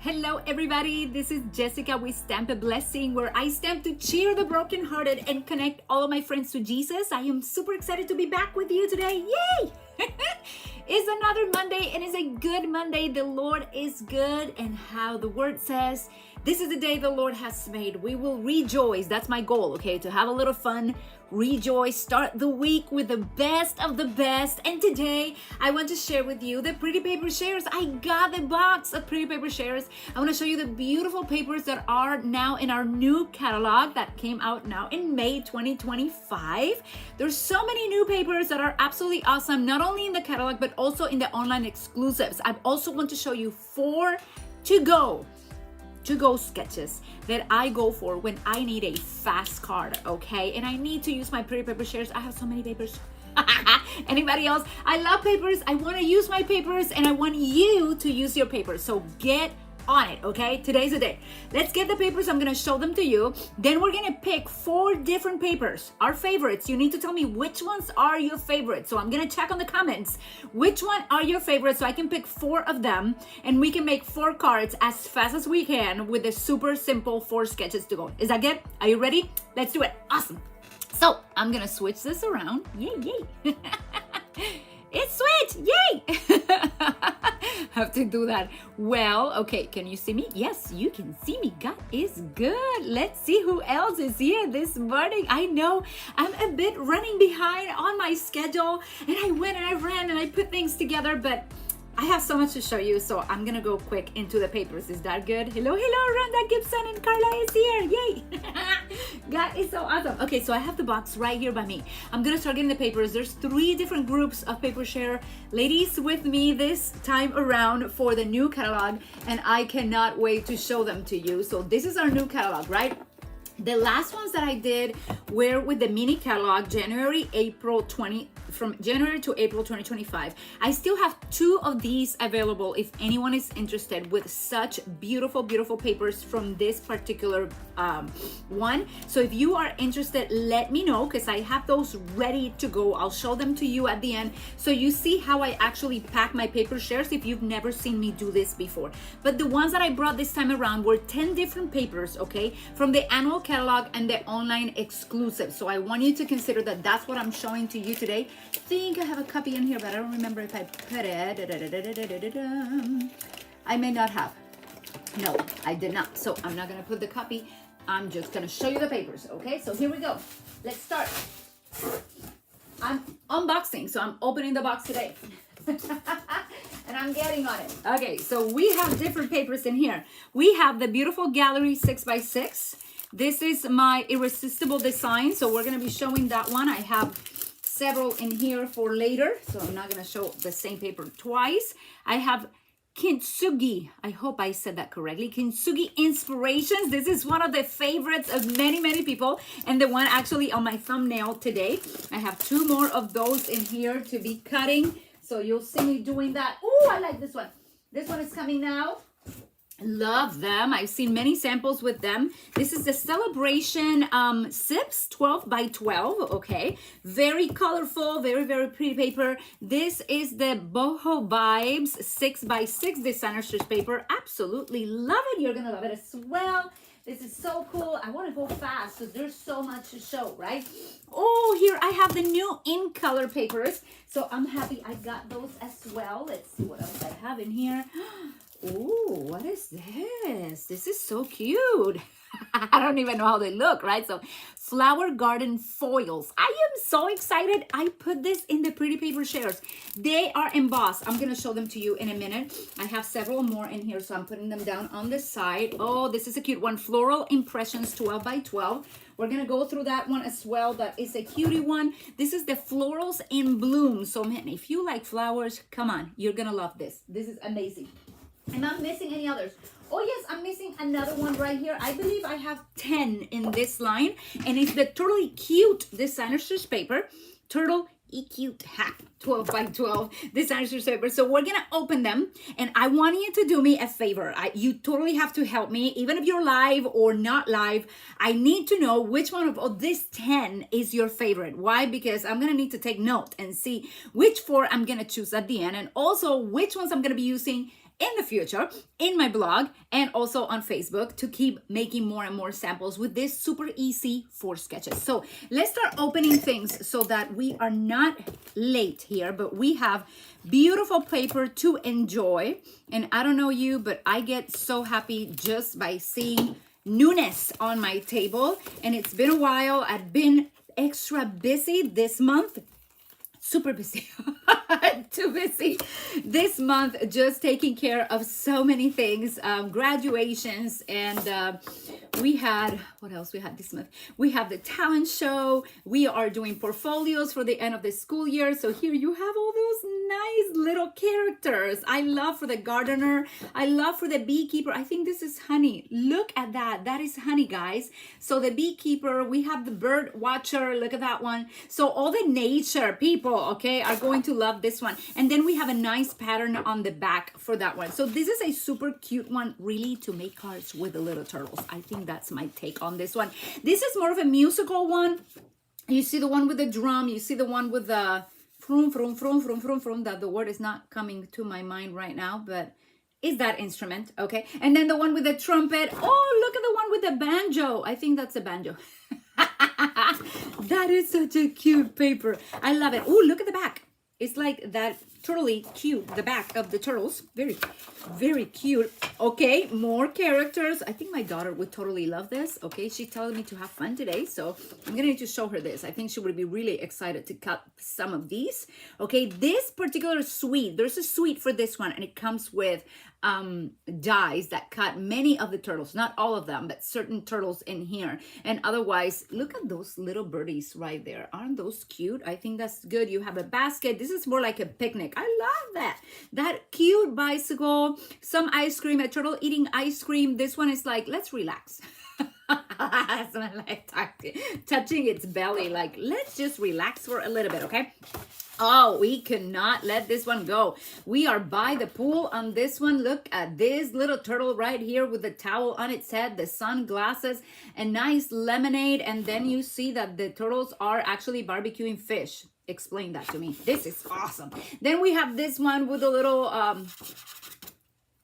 Hello everybody, this is Jessica with Stamp a Blessing, where I stamp to cheer the brokenhearted and connect all of my friends to Jesus. I am super excited to be back with you today. Yay! It's another Monday and it's a good Monday. The Lord is good, and how the word says, this is the day the Lord has made. We will rejoice. That's my goal, okay? To have a little fun, rejoice, start the week with the best of the best. And today I want to share with you the pretty paper shares. I got the box of pretty paper shares. I want to show you the beautiful papers that are now in our new catalog that came out now in May 2025. There's so many new papers that are absolutely awesome, not only in the catalog but also in the online exclusives. I also want to show you 4 to-go sketches that I go for when I need a fast card, okay? And I need to use my pretty paper shares. I have so many papers. Anybody else? I love papers. I want to use my papers, and I want you to use your papers. So get on it, okay? Today's the day. Let's get the papers. I'm gonna show them to you. Then we're gonna pick 4 different papers, our favorites. You need to tell me which ones are your favorites. So I'm gonna check on the comments which one are your favorites, so I can pick 4 of them, and we can make 4 cards as fast as we can with the super simple 4 sketches to go. Is that good? Are you ready? Let's do it. Awesome. So I'm gonna switch this around. Yay. It's switched. Yay. Have to do that. Well, okay, can you see me? Yes, you can see me. God is good. Let's see who else is here this morning. I know I'm a bit running behind on my schedule, and I went and I ran and I put things together, but I have so much to show you, so I'm gonna go quick into the papers. Is that good? Hello, Rhonda Gibson, and Carla is here. Yay! God is so awesome. Okay, so I have the box right here by me. I'm gonna start getting the papers. There's 3 different groups of paper share ladies with me this time around for the new catalog, and I cannot wait to show them to you. So this is our new catalog, right? The last ones that I did were with the mini catalog, from January to April 2025. I still have 2 of these available if anyone is interested, with such beautiful, beautiful papers from this particular one. So if you are interested, let me know, because I have those ready to go. I'll show them to you at the end, so you see how I actually pack my paper shares if you've never seen me do this before. But the ones that I brought this time around were 10 different papers, okay, from the annual catalog and the online exclusive. So I want you to consider that that's what I'm showing to you today. I think I have a copy in here, but I don't remember if I put it. I may not have. No, I did not. So I'm not gonna put the copy. I'm just gonna show you the papers, okay? So here we go. Let's start. I'm unboxing, so I'm opening the box today. And I'm getting on it. Okay, so we have different papers in here. We have the beautiful Gallery 6x6. This is my irresistible design, so we're gonna be showing that one. I have several in here for later, so I'm not gonna show the same paper twice. I have Kintsugi, I hope I said that correctly, Kintsugi Inspirations. This is one of the favorites of many people, and the one actually on my thumbnail today. I have 2 more of those in here to be cutting, so you'll see me doing that. Oh, I like this one. This one is coming now. Love them. I've seen many samples with them. This is the Celebration Sips 12 by 12. Okay, very colorful, very pretty paper. This is the Boho Vibes 6 by 6 designer stitch paper. Absolutely love it. You're gonna love it as well. This is so cool. I want to go fast because there's so much to show, right? Oh, here I have the new in color papers, so I'm happy I got those as well. Let's see what else I have in here. Oh, what is this? This is so cute. I don't even know how they look, right? So flower garden foils. I am so excited. I put this in the pretty paper shares. They are embossed. I'm going to show them to you in a minute. I have several more in here, so I'm putting them down on the side. Oh, this is a cute one. Floral Impressions 12 by 12. We're going to go through that one as well. That is a cutie one. This is the Florals in Bloom. So man, if you like flowers, come on. You're going to love this. This is amazing. Am I missing any others? Oh yes, I'm missing another one right here. I believe I have 10 in this line, and it's the Totally Cute designer stitch paper. Turtle cute hat 12 by 12 designer stitch paper. So we're gonna open them, and I want you to do me a favor. You totally have to help me, even if you're live or not live. I need to know which one of this 10 is your favorite. Why? Because I'm gonna need to take note and see which 4 I'm gonna choose at the end, and also which ones I'm gonna be using in the future in my blog and also on Facebook to keep making more and more samples with this super easy 4 sketches. So let's start opening things so that we are not late here, but we have beautiful paper to enjoy. And I don't know you, but I get so happy just by seeing newness on my table. And it's been a while. I've been extra busy this month. Super busy. Too busy this month, just taking care of so many things, graduations, and we had, what else we had this month? We have the talent show. We are doing portfolios for the end of the school year. So here you have all those nice little characters. I love for the gardener. I love for the beekeeper. I think this is honey. Look at that. That is honey, guys. So the beekeeper, we have the bird watcher. Look at that one. So all the nature people, okay, are going to love this one. And then we have a nice pattern on the back for that one. So this is a super cute one, really, to make cards with the little turtles. I think that's my take on this one. This is more of a musical one. You see the one with the drum. You see the one with the vroom, vroom, vroom, vroom, vroom, vroom. That the word is not coming to my mind right now, but is that instrument, okay? And then the one with the trumpet. Oh, look at the one with the banjo. I think that's a banjo. That is such a cute paper. I love it. Oh, look at the back. It's like that totally cute, the back of the turtles. Very, very cute. Okay, more characters. I think my daughter would totally love this. Okay, she's telling me to have fun today, so I'm gonna need to show her this. I think she would be really excited to cut some of these. Okay, this particular suite, there's a suite for this one, and it comes with dies that cut many of the turtles, not all of them, but certain turtles in here. And otherwise, look at those little birdies right there. Aren't those cute? I think that's good. You have a basket. This is more like a picnic. I love that. That cute bicycle, some ice cream, a turtle eating ice cream. This one is like, let's relax. Someone like touching its belly, like, let's just relax for a little bit, okay? Oh, we cannot let this one go. We are by the pool on this one. Look at this little turtle right here with the towel on its head, the sunglasses, a nice lemonade. And then you see that the turtles are actually barbecuing fish. Explain that to me. This is awesome. Then we have this one with a little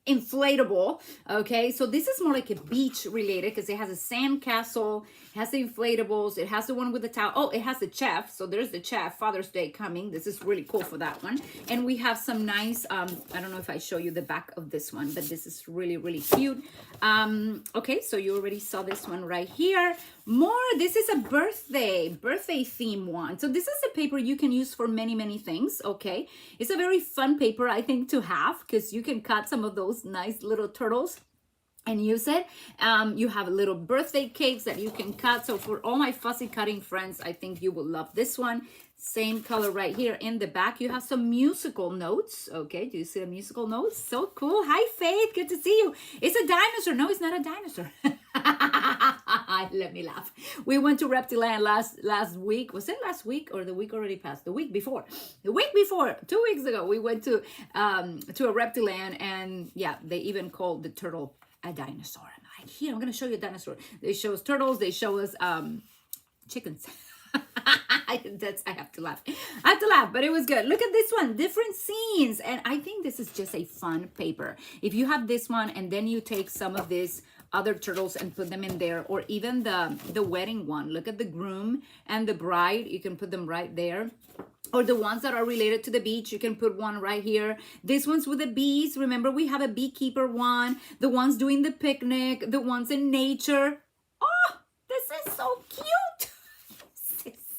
inflatable. Okay, so this is more like a beach related because it has a sand castle, it has the inflatables, it has the one with the towel. Oh, it has the chef. So there's the chef. Father's Day coming. This is really cool for that one. And we have some nice I don't know if I show you the back of this one, but this is really, really cute. Okay, so you already saw this one right here. More, this is a birthday theme one. So this is a paper you can use for many, many things. Okay, it's a very fun paper, I think, to have because you can cut some of those nice little turtles and use it. You have little birthday cakes that you can cut. So for all my fussy cutting friends, I think you will love this one. Same color right here in the back. You have some musical notes. Okay, do you see the musical notes? So cool. Hi, Faith. Good to see you. It's a dinosaur. No, it's not a dinosaur. Let me laugh. We went to Reptiland last week. Was it last week or the week already passed? The week before. The week before. 2 weeks ago, we went to a Reptiland, and yeah, they even called the turtle a dinosaur. I'm like, here, I'm gonna show you a dinosaur. They show us turtles. They show us chickens. I have to laugh. I have to laugh, but it was good. Look at this one, different scenes. And I think this is just a fun paper. If you have this one and then you take some of these other turtles and put them in there, or even the wedding one. Look at the groom and the bride. You can put them right there. Or the ones that are related to the beach, you can put one right here. This one's with the bees. Remember, we have a beekeeper one. The ones doing the picnic. The ones in nature. Oh, this is so cute.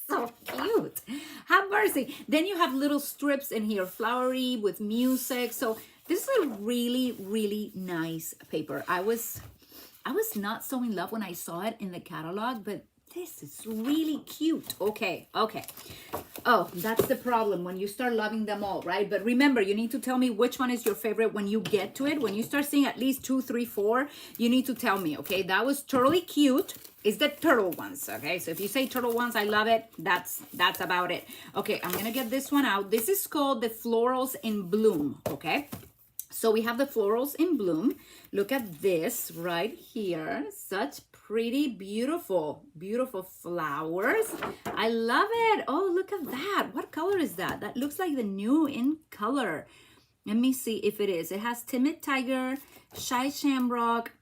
So cute. Have mercy. Then you have little strips in here, flowery with music. So this is a really, really nice paper. I was not so in love when I saw it in the catalog, but this is really cute. Okay. Oh, that's the problem when you start loving them all, right? But remember, you need to tell me which one is your favorite when you get to it. When you start seeing at least 2, 3, 4, you need to tell me, okay? That was totally cute. It's the turtle ones, okay? So if you say turtle ones, I love it. That's about it. Okay, I'm gonna get this one out. This is called the Florals in Bloom, okay? So we have the Florals in Bloom. Look at this right here. Such pretty, beautiful flowers. I love it. Oh, look at that. What color is that? That looks like the new in color. Let me see if it is. It has Timid Tiger, Shy Shamrock,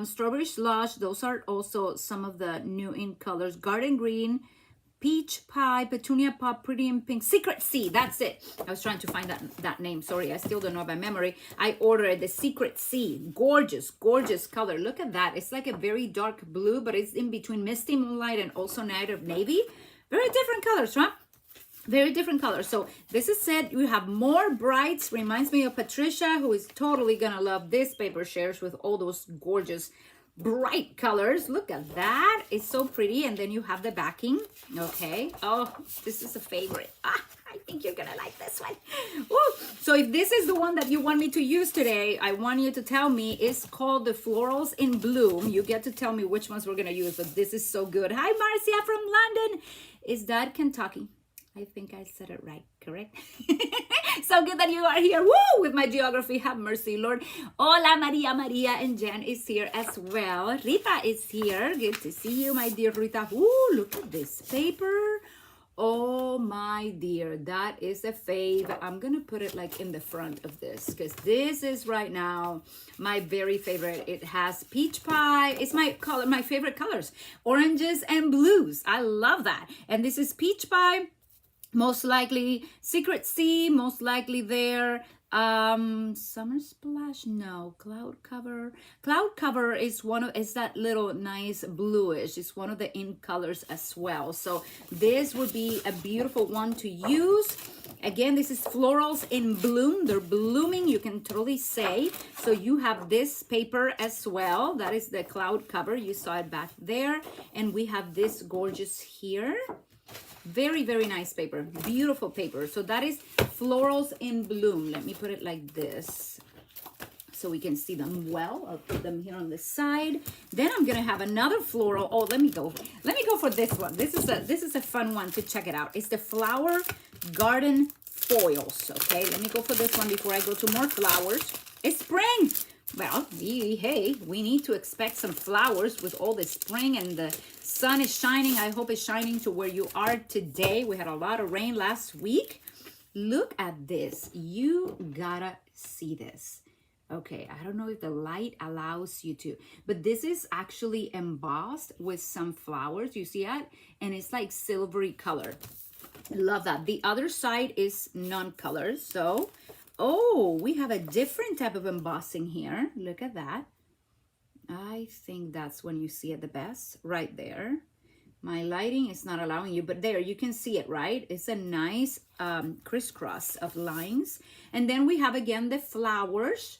Strawberry Slush. Those are also some of the new in colors. Garden Green, Peach Pie, Petunia Pop, Pretty in Pink, Secret Sea. That's it. I was trying to find that name. Sorry, I still don't know by memory. I ordered the Secret Sea. Gorgeous, gorgeous color. Look at that. It's like a very dark blue, but it's in between Misty Moonlight and also Night of Navy. Very different colors, right? Very different colors. So this is it. You have more brights. Reminds me of Patricia, who is totally gonna love this paper shares with all those gorgeous bright colors. Look at that. It's so pretty. And then you have the backing. Okay. Oh, this is a favorite. I think you're gonna like this one. Woo. So if this is the one that you want me to use today, I want you to tell me. It's called the Florals in Bloom. You get to tell me which ones we're gonna use, but this is so good. Hi, Marcia from London. Is that Kentucky? I think I said it right, correct? So good that you are here. Woo! With my geography, have mercy, Lord. Hola, Maria, and Jen is here as well. Rita is here. Good to see you, my dear Rita. Ooh, look at this paper. Oh, my dear, that is a fave. I'm going to put it like in the front of this because this is right now my very favorite. It has peach pie. It's my color, my favorite colors. Oranges and blues. I love that. And this is peach pie. Most likely Secret Sea, most likely there. Summer Splash, no. Cloud Cover is is that little nice bluish. It's one of the in colors as well. So this would be a beautiful one to use. Again, this is Florals in Bloom. They're blooming, you can totally say. So you have this paper as well. That is the Cloud Cover. You saw it back there. And we have this gorgeous here. Very, very nice paper. Beautiful paper. So that is Florals in Bloom. Let me put it like this so we can see them well. I'll put them here on the side. Then I'm gonna have another floral. Oh, let me go for this one. This is a fun one to check it out. It's the Flower Garden Foils. Okay, let me go for this one before I go to more flowers. It's spring. Well, hey, we need to expect some flowers with all the spring and the sun is shining. I hope it's shining to where you are today. We had a lot of rain last week. Look at this. You gotta see this. Okay, I don't know if the light allows you to, but this is actually embossed with some flowers. You see that? And it's like silvery color. Love that. The other side is non-color. So, oh, we have a different type of embossing here. Look at that. I think that's when you see it the best, right there. My lighting is not allowing you, but there you can see it, right? It's a nice crisscross of lines. And then we have again the flowers,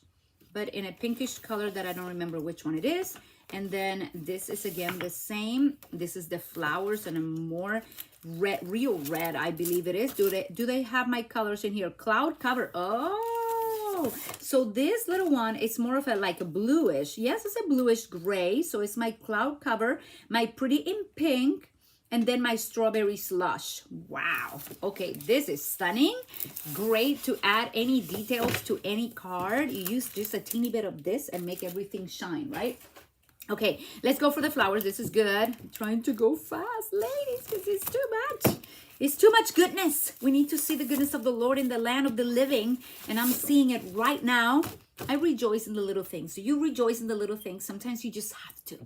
but in a pinkish color that I don't remember which one it is. And then this is again the same. This is the flowers and a more red, real red, I believe it is. Do they have my colors in here? Cloud Cover. Oh, so this little one is more of a like a bluish. Yes, it's a bluish gray. So it's my Cloud Cover, my Pretty in Pink, and then my Strawberry Slush. Wow. Okay, this is stunning. Great to add any details to any card. You use just a teeny bit of this and make everything shine, right? Okay, let's go for the flowers. This is good. I'm trying to go fast, ladies, because it's too much. It's too much goodness. We need to see the goodness of the Lord in the land of the living, and I'm seeing it right now. I rejoice in the little things. So you rejoice in the little things. Sometimes you just have to.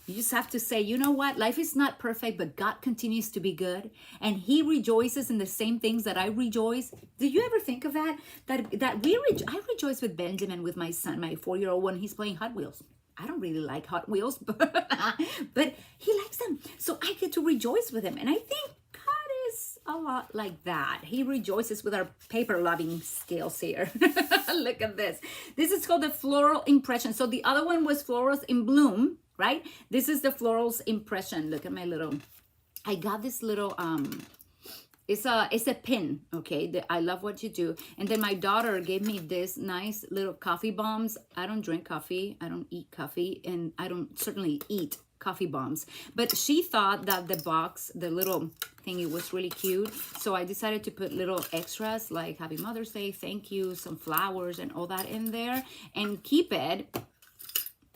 You just have to say, you know what? Life is not perfect, but God continues to be good. And he rejoices in the same things that I rejoice. Do you ever think of that? I rejoice with Benjamin, with my son, my 4-year-old, when he's playing Hot Wheels. I don't really like Hot Wheels, but he likes them. So I get to rejoice with him. And I think God is a lot like that. He rejoices with our paper loving skills here. Look at this. This is called the Floral Impression. So the other one was Florals in Bloom, right? This is the Florals Impression. Look at my little, I got this little, it's a pin, okay? I love what you do. And then my daughter gave me this nice little coffee bombs. I don't drink coffee. I don't eat coffee. And I don't certainly eat coffee bombs. But she thought that the box, the little thingy was really cute. So I decided to put little extras like Happy Mother's Day, thank you, some flowers and all that in there. And keep it,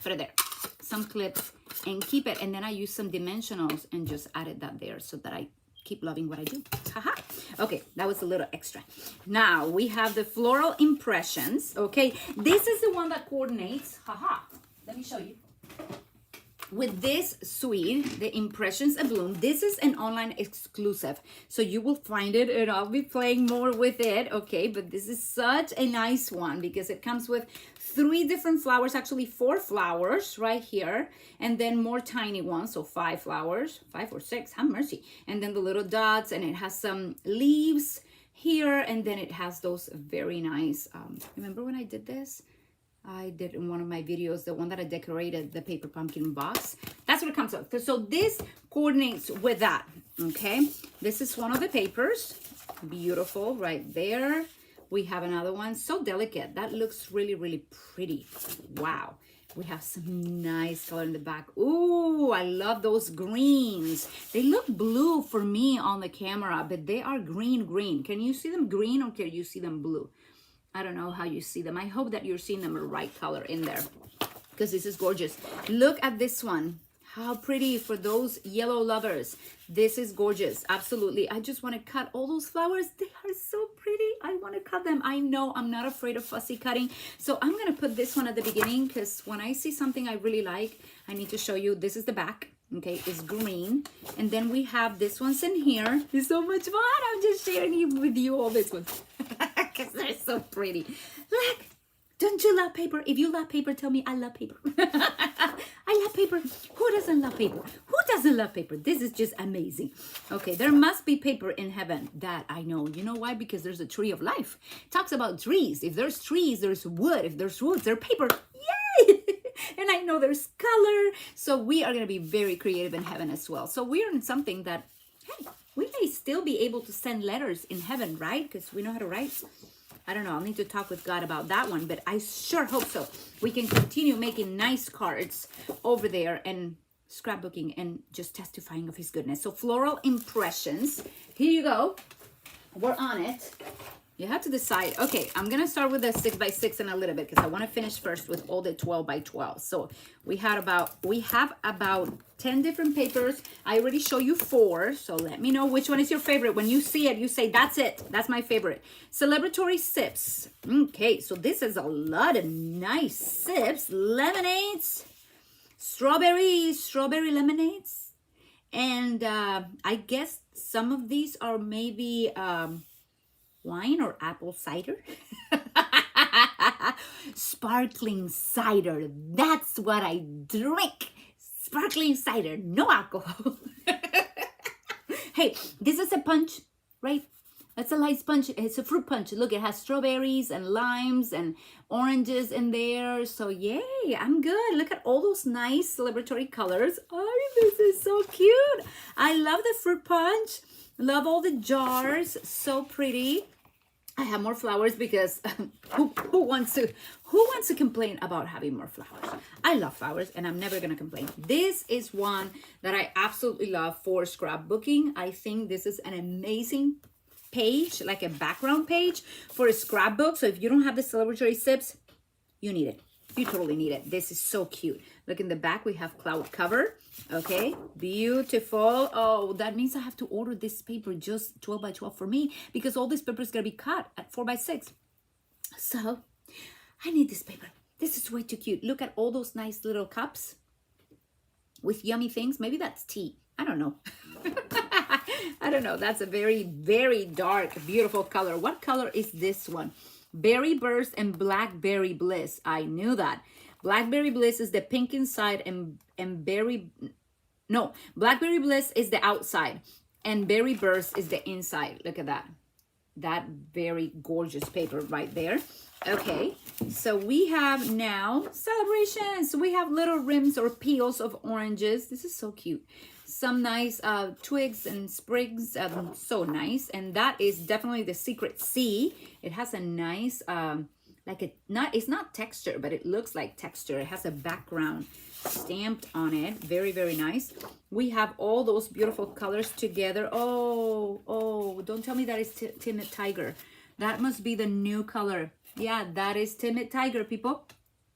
put it there, some clips and keep it. And then I used some dimensionals and just added that there so that I keep loving what I do. Haha. Okay, that was a little extra. Now we have the floral impressions. Okay, this is the one that coordinates. Haha, let me show you. With this suite, the Impressions ABLOOM, this is an online exclusive. So you will find it and I'll be playing more with it, okay? But this is such a nice one because it comes with 3 different flowers, actually 4 flowers right here. And then more tiny ones, so 5 flowers, 5 or 6, have mercy. And then the little dots, and it has some leaves here. And then it has those very nice, remember when I did this? I did in one of my videos, the one that I decorated, the paper pumpkin box. That's what it comes with. So this coordinates with that, okay? This is one of the papers. Beautiful right there. We have another one, so delicate. That looks really, really pretty. Wow. We have some nice color in the back. Ooh, I love those greens. They look blue for me on the camera, but they are green. Can you see them green or can you see them blue? I don't know how you see them. I hope that you're seeing them the right color in there because this is gorgeous. Look at this one. How pretty for those yellow lovers. This is gorgeous. Absolutely. I just want to cut all those flowers. They are so pretty. I want to cut them. I know I'm not afraid of fussy cutting. So I'm going to put this one at the beginning because when I see something I really like, I need to show you. This is the back. Okay, it's green. And then we have this one's in here. It's so much fun. I'm just sharing with you all this one. Because they're so pretty. Look, don't you love paper? If you love paper, tell me I love paper. I love paper. Who doesn't love paper? Who doesn't love paper? This is just amazing. Okay, there must be paper in heaven. That I know. You know why? Because there's a tree of life. It talks about trees. If there's trees, there's wood. If there's wood, there's paper. Yay! And I know there's color. So we are going to be very creative in heaven as well. So we're in something that, hey, we may still be able to send letters in heaven, right? Because we know how to write. I don't know. I'll need to talk with God about that one, but I sure hope so. We can continue making nice cards over there and scrapbooking and just testifying of his goodness. So floral impressions. Here you go. We're on it. You have to decide. Okay, I'm going to start with the 6x6 in a little bit because I want to finish first with all the 12x12. So we have about 10 different papers. I already show you 4. So let me know which one is your favorite. When you see it, you say, that's it. That's my favorite. Celebratory sips. Okay, so this is a lot of nice sips. Lemonades. Strawberry lemonades. And I guess some of these are maybe... wine or apple cider. Sparkling cider. That's what I drink. Sparkling cider. No alcohol. Hey, this is a punch, right? That's a light punch. It's a fruit punch. Look, it has strawberries and limes and oranges in there. So yay, I'm good. Look at all those nice celebratory colors. Oh, this is so cute. I love the fruit punch. Love all the jars. So pretty. I have more flowers because who wants to complain about having more flowers? I love flowers and I'm never going to complain. This is one that I absolutely love for scrapbooking. I think this is an amazing page, like a background page for a scrapbook. So if you don't have the celebratory sips, you need it. You totally need it. This is so cute. Look in the back, we have cloud cover. Okay, beautiful. Oh, that means I have to order this paper just 12x12 for me because all this paper is going to be cut at 4x6. So I need this paper. This is way too cute. Look at all those nice little cups with yummy things. Maybe that's tea. I don't know. I don't know. That's a very, very dark, beautiful color. What color is this one? Berry Burst and Blackberry Bliss. I knew that. Blackberry Bliss is the pink inside and Blackberry Bliss is the outside and Berry Burst is the inside. Look at that. That very gorgeous paper right there. Okay, so we have now celebrations. We have little rims or peels of oranges. This is so cute. Some nice twigs and sprigs, so nice. And that is definitely the Secret C. It has a nice, it's not texture, but it looks like texture. It has a background stamped on it. Very, very nice. We have all those beautiful colors together. Oh, don't tell me that is Timid Tiger. That must be the new color. Yeah, that is Timid Tiger, people.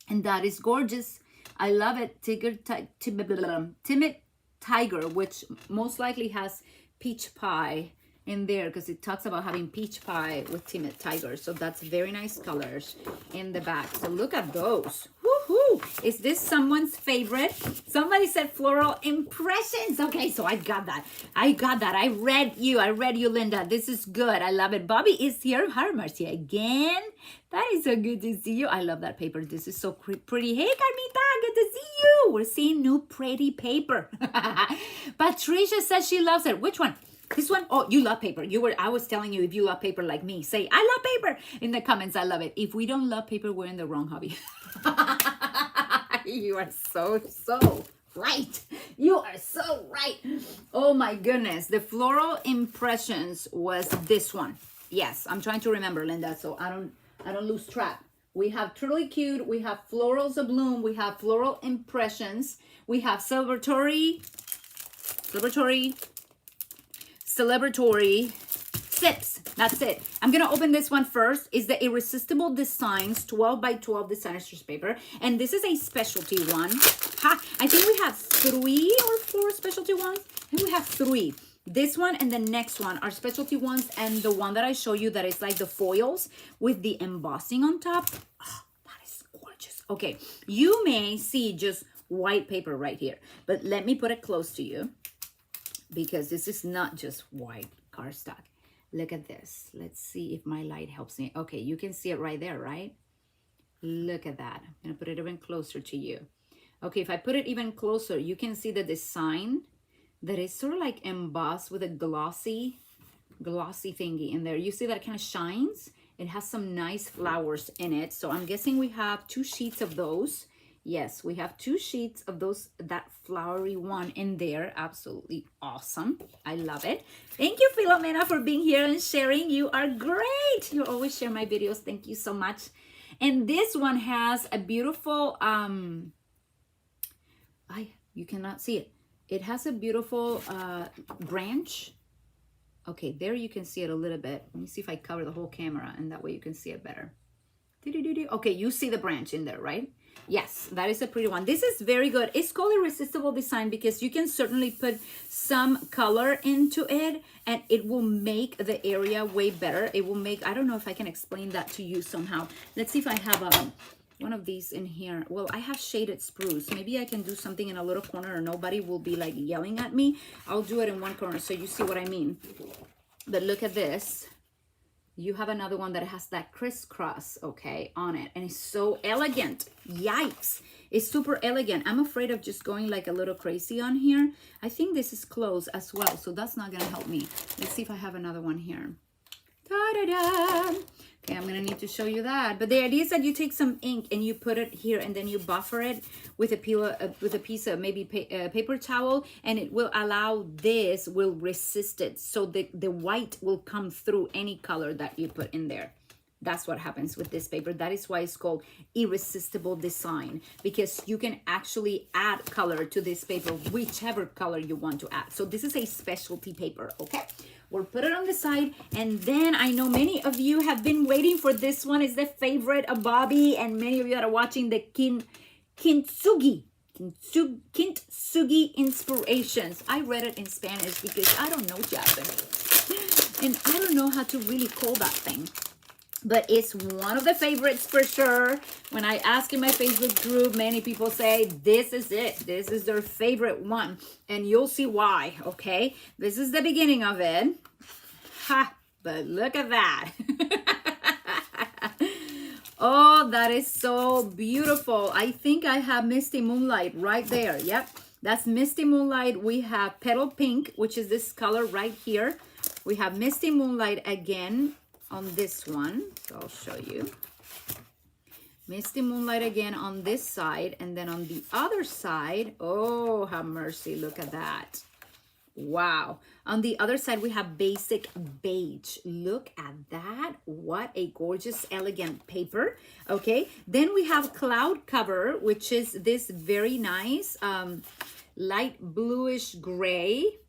And that is gorgeous. I love it. Timid Tiger, which most likely has peach pie in there because it talks about having peach pie with timid tiger. So that's very nice colors in the back. So look at those. Woohoo! Is this someone's favorite? Somebody said floral impressions. Okay, so I got that. I read you, Linda. This is good. I love it. Bobby is here. Hi, Marcia again. That is so good to see you. I love that paper. This is so pretty. Hey, Carmita, good to see you. We're seeing new pretty paper. Patricia says she loves it. Which one? This one? Oh, you love paper. I was telling you, if you love paper like me, say, I love paper in the comments. I love it. If we don't love paper, we're in the wrong hobby. You are so right. You are so right. Oh my goodness. The floral impressions was this one. Yes, I'm trying to remember, Linda, so I don't lose track. We have Truly Cute. We have Florals ABLOOM. We have Floral Impressions. We have Celebratory Sips. That's it. I'm going to open this one first. It's the Irresistible Designs 12 by 12 designer stretch paper. And this is a specialty one. I think we have 3 or 4 specialty ones. I think we have 3. This one and the next one are specialty ones. And the one that I show you that is like the foils with the embossing on top. Oh, that is gorgeous. Okay. You may see just white paper right here. But let me put it close to you, because this is not just white cardstock. Look at this. Let's see if my light helps me. Okay, you can see it right there, right? Look at that. I'm gonna put it even closer to you. Okay, if I put it even closer, you can see the design that is sort of like embossed with a glossy thingy in there. You see that it kind of shines? It has some nice flowers in it. So I'm guessing we have 2 sheets of those. Yes, we have 2 sheets of those, that flowery one in there. Absolutely awesome. I love it. Thank you, Philomena, for being here and sharing. You are great. You always share my videos. Thank you so much. And this one has a beautiful, you cannot see it. It has a beautiful branch. Okay, there you can see it a little bit. Let me see if I cover the whole camera, and that way you can see it better. Okay, you see the branch in there, right? Yes, that is a pretty one. This is very good. It's called Irresistible Design because you can certainly put some color into it and it will make the area way better. It will make, I don't know if I can explain that to you somehow. Let's see if I have one of these in here. Well, I have shaded spruce. Maybe I can do something in a little corner and nobody will be like yelling at me. I'll do it in one corner so you see what I mean. But look at this. You have another one that has that crisscross, okay, on it. And it's so elegant. Yikes. It's super elegant. I'm afraid of just going like a little crazy on here. I think this is closed as well, so that's not going to help me. Let's see if I have another one here. Ta-da-da! Okay, I'm going to need to show you that. But the idea is that you take some ink and you put it here and then you buffer it with a piece of maybe paper towel, and it will allow this, will resist it. So the white will come through any color that you put in there. That's what happens with this paper. That is why it's called Irresistible Design, because you can actually add color to this paper, whichever color you want to add. So this is a specialty paper, okay? We'll put it on the side, and then I know many of you have been waiting for this one. It's the favorite of Bobby, and many of you that are watching the Kintsugi Inspirations. I read it in Spanish because I don't know Japanese, and I don't know how to really call that thing. But it's one of the favorites for sure. When I ask in my Facebook group, many people say this is it. This is their favorite one. And you'll see why, okay? This is the beginning of it. Ha! But look at that. Oh, that is so beautiful. I think I have Misty Moonlight right there. Yep, that's Misty Moonlight. We have Petal Pink, which is this color right here. We have Misty Moonlight again on this one, so I'll show you. Misty Moonlight again on this side, and then on the other side, oh, have mercy, look at that. Wow. On the other side, we have Basic Beige. Look at that. What a gorgeous, elegant paper. Okay. Then we have Cloud Cover, which is this very nice light bluish gray.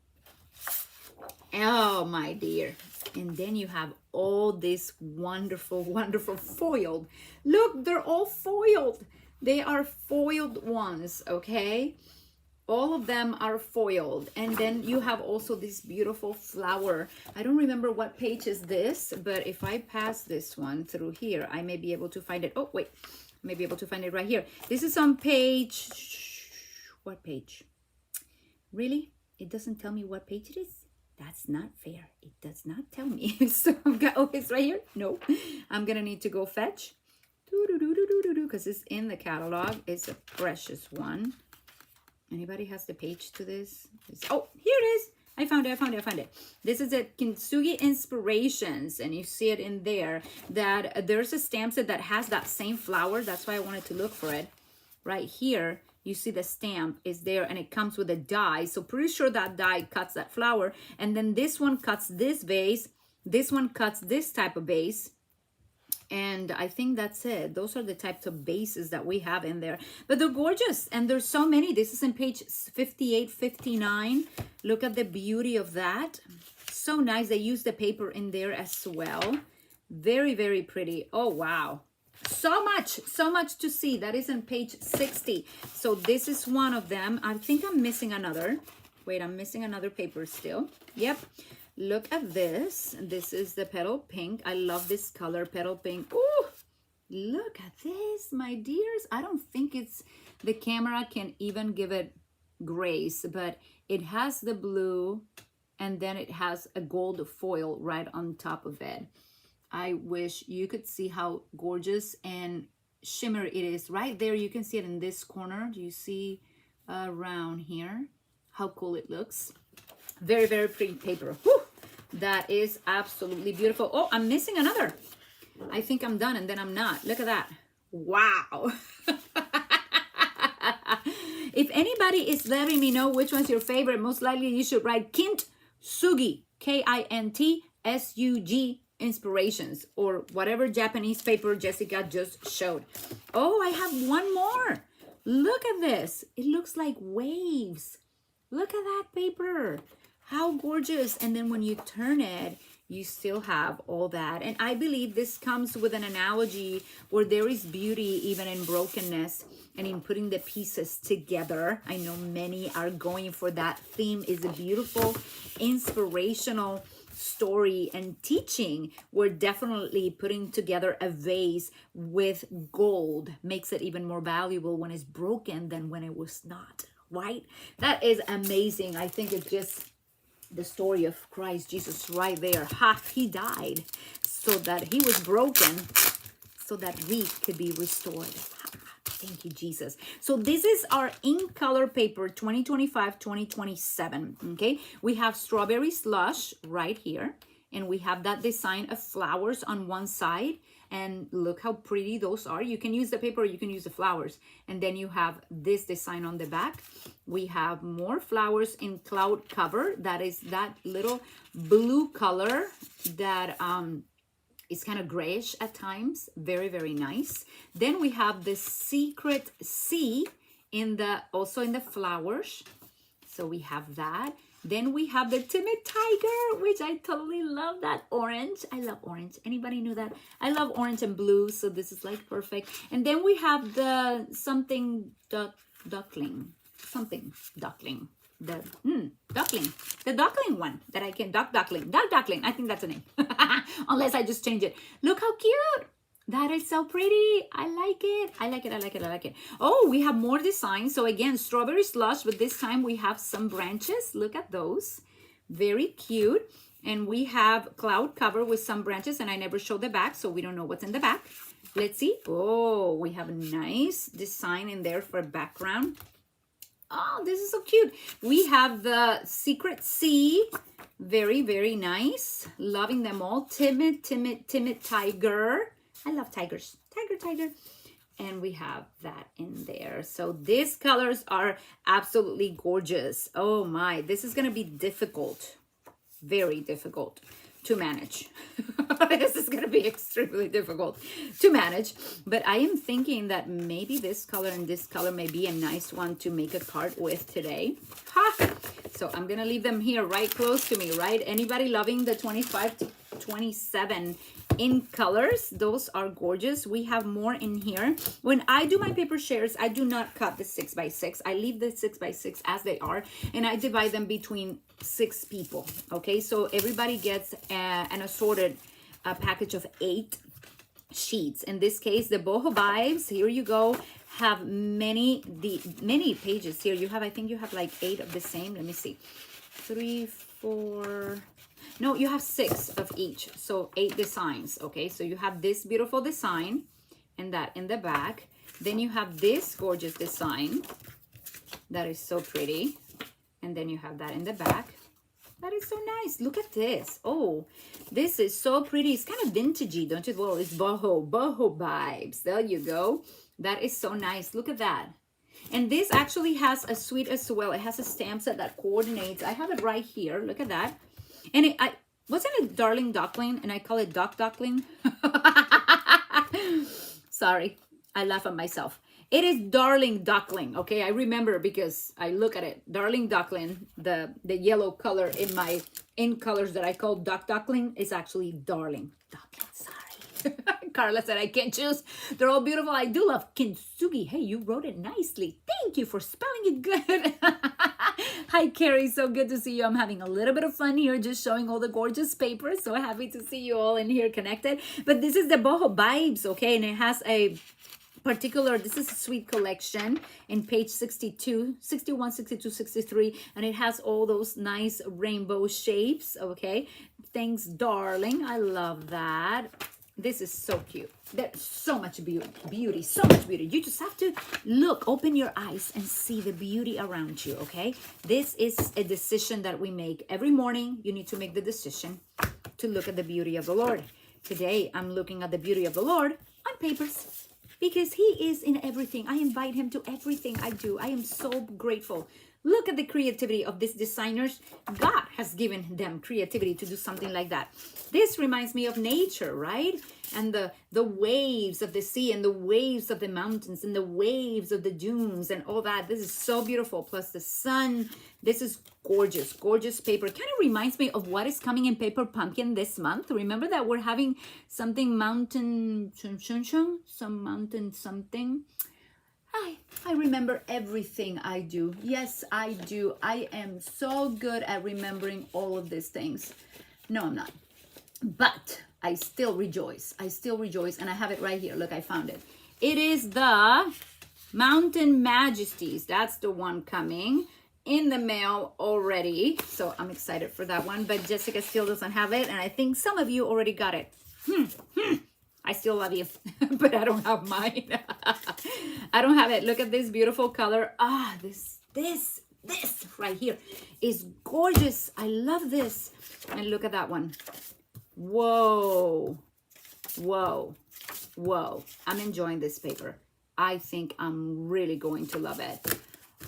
Oh, my dear. And then you have all this wonderful, wonderful foiled. Look, they're all foiled. They are foiled ones, okay? All of them are foiled. And then you have also this beautiful flower. I don't remember what page is this, but if I pass this one through here, I may be able to find it. Oh, wait, I may be able to find it right here. This is on page, what page? Really? It doesn't tell me what page it is? That's not fair. It does not tell me. So I've got, oh, it's right here? No. I'm gonna need to go fetch. Because it's in the catalog. It's a precious one. Anybody has the page to this? Oh, here it is. I found it. This is a Kintsugi Inspirations, and you see it in there that there's a stamp set that has that same flower. That's why I wanted to look for it. Right here, you see the stamp is there, and it comes with a die. So pretty sure that die cuts that flower. And then this one cuts this vase. This one cuts this type of vase. And I think that's it. Those are the types of bases that we have in there. But they're gorgeous. And there's so many. This is in page 58, 59. Look at the beauty of that. So nice. They use the paper in there as well. Very, very pretty. Oh, wow. So much to see. That is on page 60. So this is one of them. I think I'm missing another. Wait, I'm missing another paper still. Yep. Look at this. This is the petal pink. I love this color, petal pink. Ooh, look at this, my dears. I don't think it's, the camera can even give it grace, but it has the blue and then it has a gold foil right on top of it. I wish you could see how gorgeous and shimmer it is. Right there, you can see it in this corner. Do you see around here how cool it looks? Very, very pretty paper. Whew. That is absolutely beautiful. Oh, I'm missing another. I think I'm done, and then I'm not. Look at that. Wow. If anybody is letting me know which one's your favorite, most likely you should write Kintsugi, K-I-N-T-S-U-G Inspirations, or whatever Japanese paper Jessica just showed. Oh, I have one more. Look at this. It looks like waves. Look at that paper. How gorgeous. And then when you turn it, you still have all that. And I believe this comes with an analogy where there is beauty even in brokenness and in putting the pieces together. I know many are going for that theme. Is a beautiful, inspirational story and teaching. We're definitely putting together a vase with gold makes it even more valuable when it's broken than when it was not. Right? That is amazing. I think it's just the story of Christ Jesus right there. Ha, he died so that he was broken so that we could be restored. Ha, thank you, Jesus. So this is our ink color paper 2025-2027. Okay, we have strawberry slush right here, and we have that design of flowers on one side. And look how pretty those are. You can use the paper, you can use the flowers. And then you have this design on the back. We have more flowers in cloud cover. That is that little blue color that is kind of grayish at times. Very, very nice. Then we have the secret C in the, also in the flowers. So we have that. Then we have the timid tiger, which I totally love that orange. I love orange. Anybody knew that? I love orange and blue, so this is like perfect. And then we have the something duckling. Something duckling. The duckling. The duckling one that I can, duck duckling. I think that's a name. Unless I just change it. Look how cute. That is so pretty. I like it. I like it. Oh, we have more designs. So again, strawberry slush, but this time we have some branches. Look at those. Very cute. And we have cloud cover with some branches, and I never showed the back, so we don't know what's in the back. Let's see. Oh, we have a nice design in there for background. Oh, this is so cute. We have the secret C. Very, very nice. Loving them all. Timid tiger. I love tigers. Tiger. And we have that in there. So these colors are absolutely gorgeous. Oh my, this is going to be difficult. Very difficult to manage. This is going to be extremely difficult to manage. But I am thinking that maybe this color and this color may be a nice one to make a card with today. Ha! So I'm going to leave them here right close to me, right? Anybody loving the 25 to 27 in colors. Those are gorgeous. We have more in here. When I do my paper shares, I do not cut the 6x6. I leave the 6x6 as they are, and I divide them between 6 people. Okay, so everybody gets an assorted package of 8 sheets. In this case, the boho vibes, here you go, have many pages here. You have, I think you have like 8 of the same. Let me see, 3, 4, no, you have 6 of each, so 8 designs. Okay, so you have this beautiful design and that in the back. Then you have this gorgeous design that is so pretty, and then you have that in the back. That is so nice. Look at this. Oh, this is so pretty. It's kind of vintagey, don't you? Well, it's boho vibes. There you go. That is so nice. Look at that. And this actually has a suite as well. It has a stamp set that coordinates. I have it right here. Look at that. And wasn't it Darling Duckling? And I call it Duck Duckling. Sorry, I laugh at myself. It is Darling Duckling, okay? I remember because I look at it. Darling Duckling, the yellow color in my colors that I call Duck Duckling is actually Darling Duckling. Sorry. Carla said I can't choose. They're all beautiful. I do love kintsugi. Hey, you wrote it nicely. Thank you for spelling it good. Hi, Carrie. So good to see you. I'm having a little bit of fun here, just showing all the gorgeous papers. So happy to see you all in here connected. But this is the boho vibes, okay? And it has a particular, this is a sweet collection in page 62, 61, 62, 63, and it has all those nice rainbow shapes. Okay, thanks, darling. I love that. This is so cute. There's so much beauty, so much beauty. You just have to look, open your eyes and see the beauty around you. Okay, this is a decision that we make every morning. You need to make the decision to look at the beauty of the Lord. Today I'm looking at the beauty of the Lord on papers, because he is in everything. I invite him to everything I do. I am so grateful. Look at the creativity of these designers. God has given them creativity to do something like that. This reminds me of nature, right? And the waves of the sea and the waves of the mountains and the waves of the dunes and all that. This is so beautiful. Plus the sun. This is gorgeous, gorgeous paper. Kind of reminds me of what is coming in Paper Pumpkin this month. Remember that we're having something mountain, some mountain something. I remember everything I do. Yes, I do. I am so good at remembering all of these things. No, I'm not. But I still rejoice. I still rejoice. And I have it right here. Look, I found it. It is the Mountain Majesties. That's the one coming in the mail already. So I'm excited for that one. But Jessica still doesn't have it. And I think some of you already got it. I still love you, but I don't have mine. I don't have it. Look at this beautiful color. Ah, this right here is gorgeous. I love this. And look at that one. Whoa, whoa, whoa. I'm enjoying this paper. I think I'm really going to love it.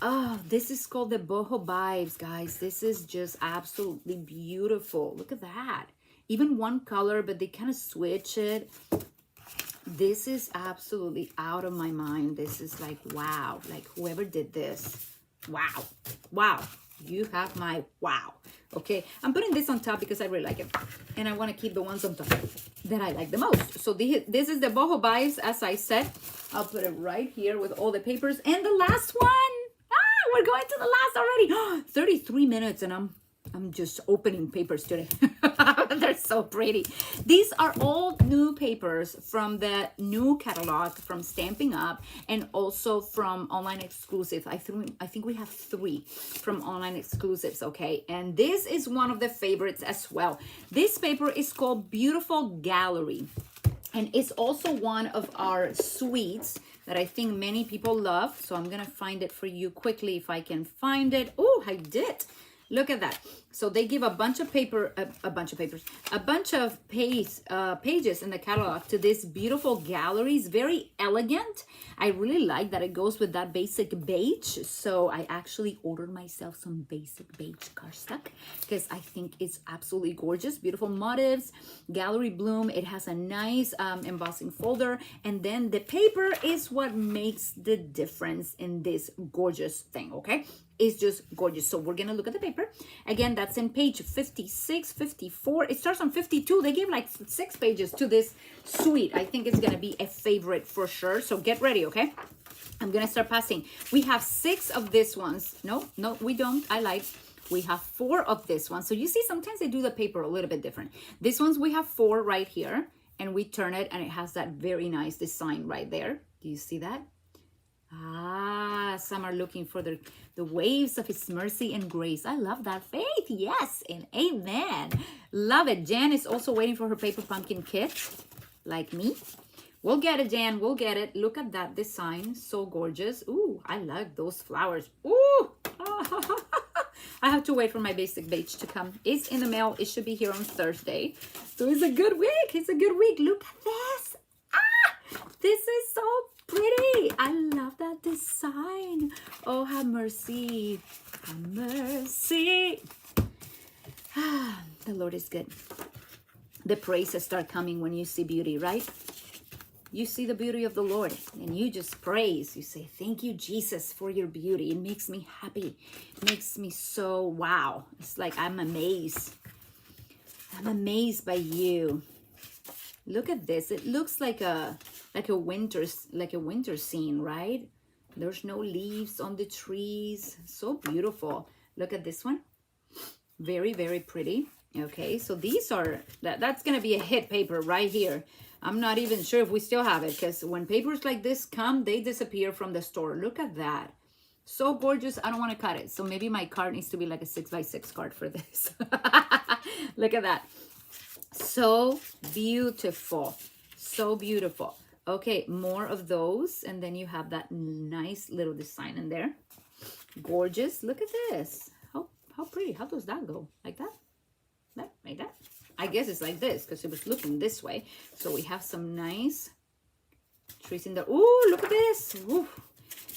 Oh, this is called the boho vibes, guys. This is just absolutely beautiful. Look at that. Even one color, but they kind of switch it. This is absolutely out of my mind. This is like, wow. Like whoever did this, wow. Wow. You have my wow. Okay, I'm putting this on top because I really like it. And I want to keep the ones on top that I like the most. So this is the boho vibes, as I said. I'll put it right here with all the papers. And the last one. Ah, we're going to the last already. 33 minutes and I'm just opening papers today. They're so pretty. These are all new papers from the new catalog from Stampin'Up and also from Online Exclusive. I think we have 3 from Online Exclusives, okay? And this is one of the favorites as well. This paper is called Beautiful Gallery. And it's also one of our suites that I think many people love. So I'm going to find it for you quickly if I can find it. Oh, I did. Look at that. So they give a bunch of paper, a bunch of pages in the catalog to this beautiful gallery. It's very elegant. I really like that it goes with that basic beige. So I actually ordered myself some basic beige cardstock because I think it's absolutely gorgeous. Beautiful motifs, gallery bloom. It has a nice embossing folder. And then the paper is what makes the difference in this gorgeous thing, okay? is just gorgeous. So we're gonna look at the paper. Again, that's in page 56, 54. It starts on 52. They gave like 6 pages to this suite. I think it's gonna be a favorite for sure. So get ready, okay? I'm gonna start passing. We have 6 of this ones. No, we don't. I lied. We have 4 of this one. So you see, sometimes they do the paper a little bit different. This one's, we have 4 right here, and we turn it and it has that very nice design right there. Do you see that? Ah, some are looking for the waves of his mercy and grace. I love that. Faith, yes, and amen. Love it. Jan is also waiting for her paper pumpkin kit, like me. We'll get it, Jan. We'll get it. Look at that design. So gorgeous. Ooh, I like those flowers. Ooh. I have to wait for my basic beige to come. It's in the mail. It should be here on Thursday. So it's a good week. It's a good week. Look at this. Ah, this is so pretty. I love that design. Oh, have mercy. Have mercy. Ah, the Lord is good. The praises start coming when you see beauty, right? You see the beauty of the Lord and you just praise. You say, thank you, Jesus, for your beauty. It makes me happy. It makes me so wow. It's like I'm amazed. I'm amazed by you. Look at this. It looks like a winter scene, right? There's no leaves on the trees. So beautiful. Look at this one. Very, very pretty. Okay, so these are, that's going to be a hit paper right here. I'm not even sure if we still have it, because when papers like this come, they disappear from the store. Look at that. So gorgeous. I don't want to cut it. So maybe my card needs to be like a 6x6 card for this. Look at that. So beautiful. So beautiful. Okay, more of those. And then you have that nice little design in there. Gorgeous. Look at this. How pretty. How does that go? Like that? Like that? I guess it's like this because it was looking this way. So we have some nice trees in there. Ooh, look at this. Ooh,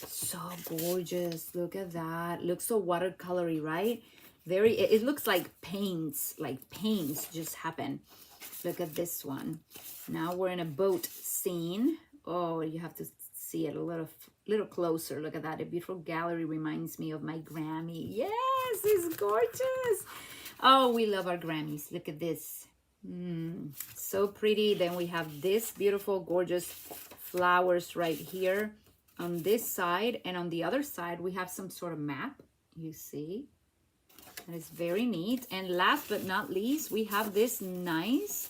so gorgeous. Look at that. Looks so watercolory, right? Very, it looks like paints just happen. Look at this one. Now we're in a boat scene. Oh, you have to see it a little closer. Look at that. A beautiful gallery reminds me of my Grammy. Yes, it's gorgeous. Oh, we love our Grammys. Look at this. So pretty. Then we have this beautiful, gorgeous flowers right here on this side. And on the other side, we have some sort of map. You see? That is very neat. And last but not least, we have this nice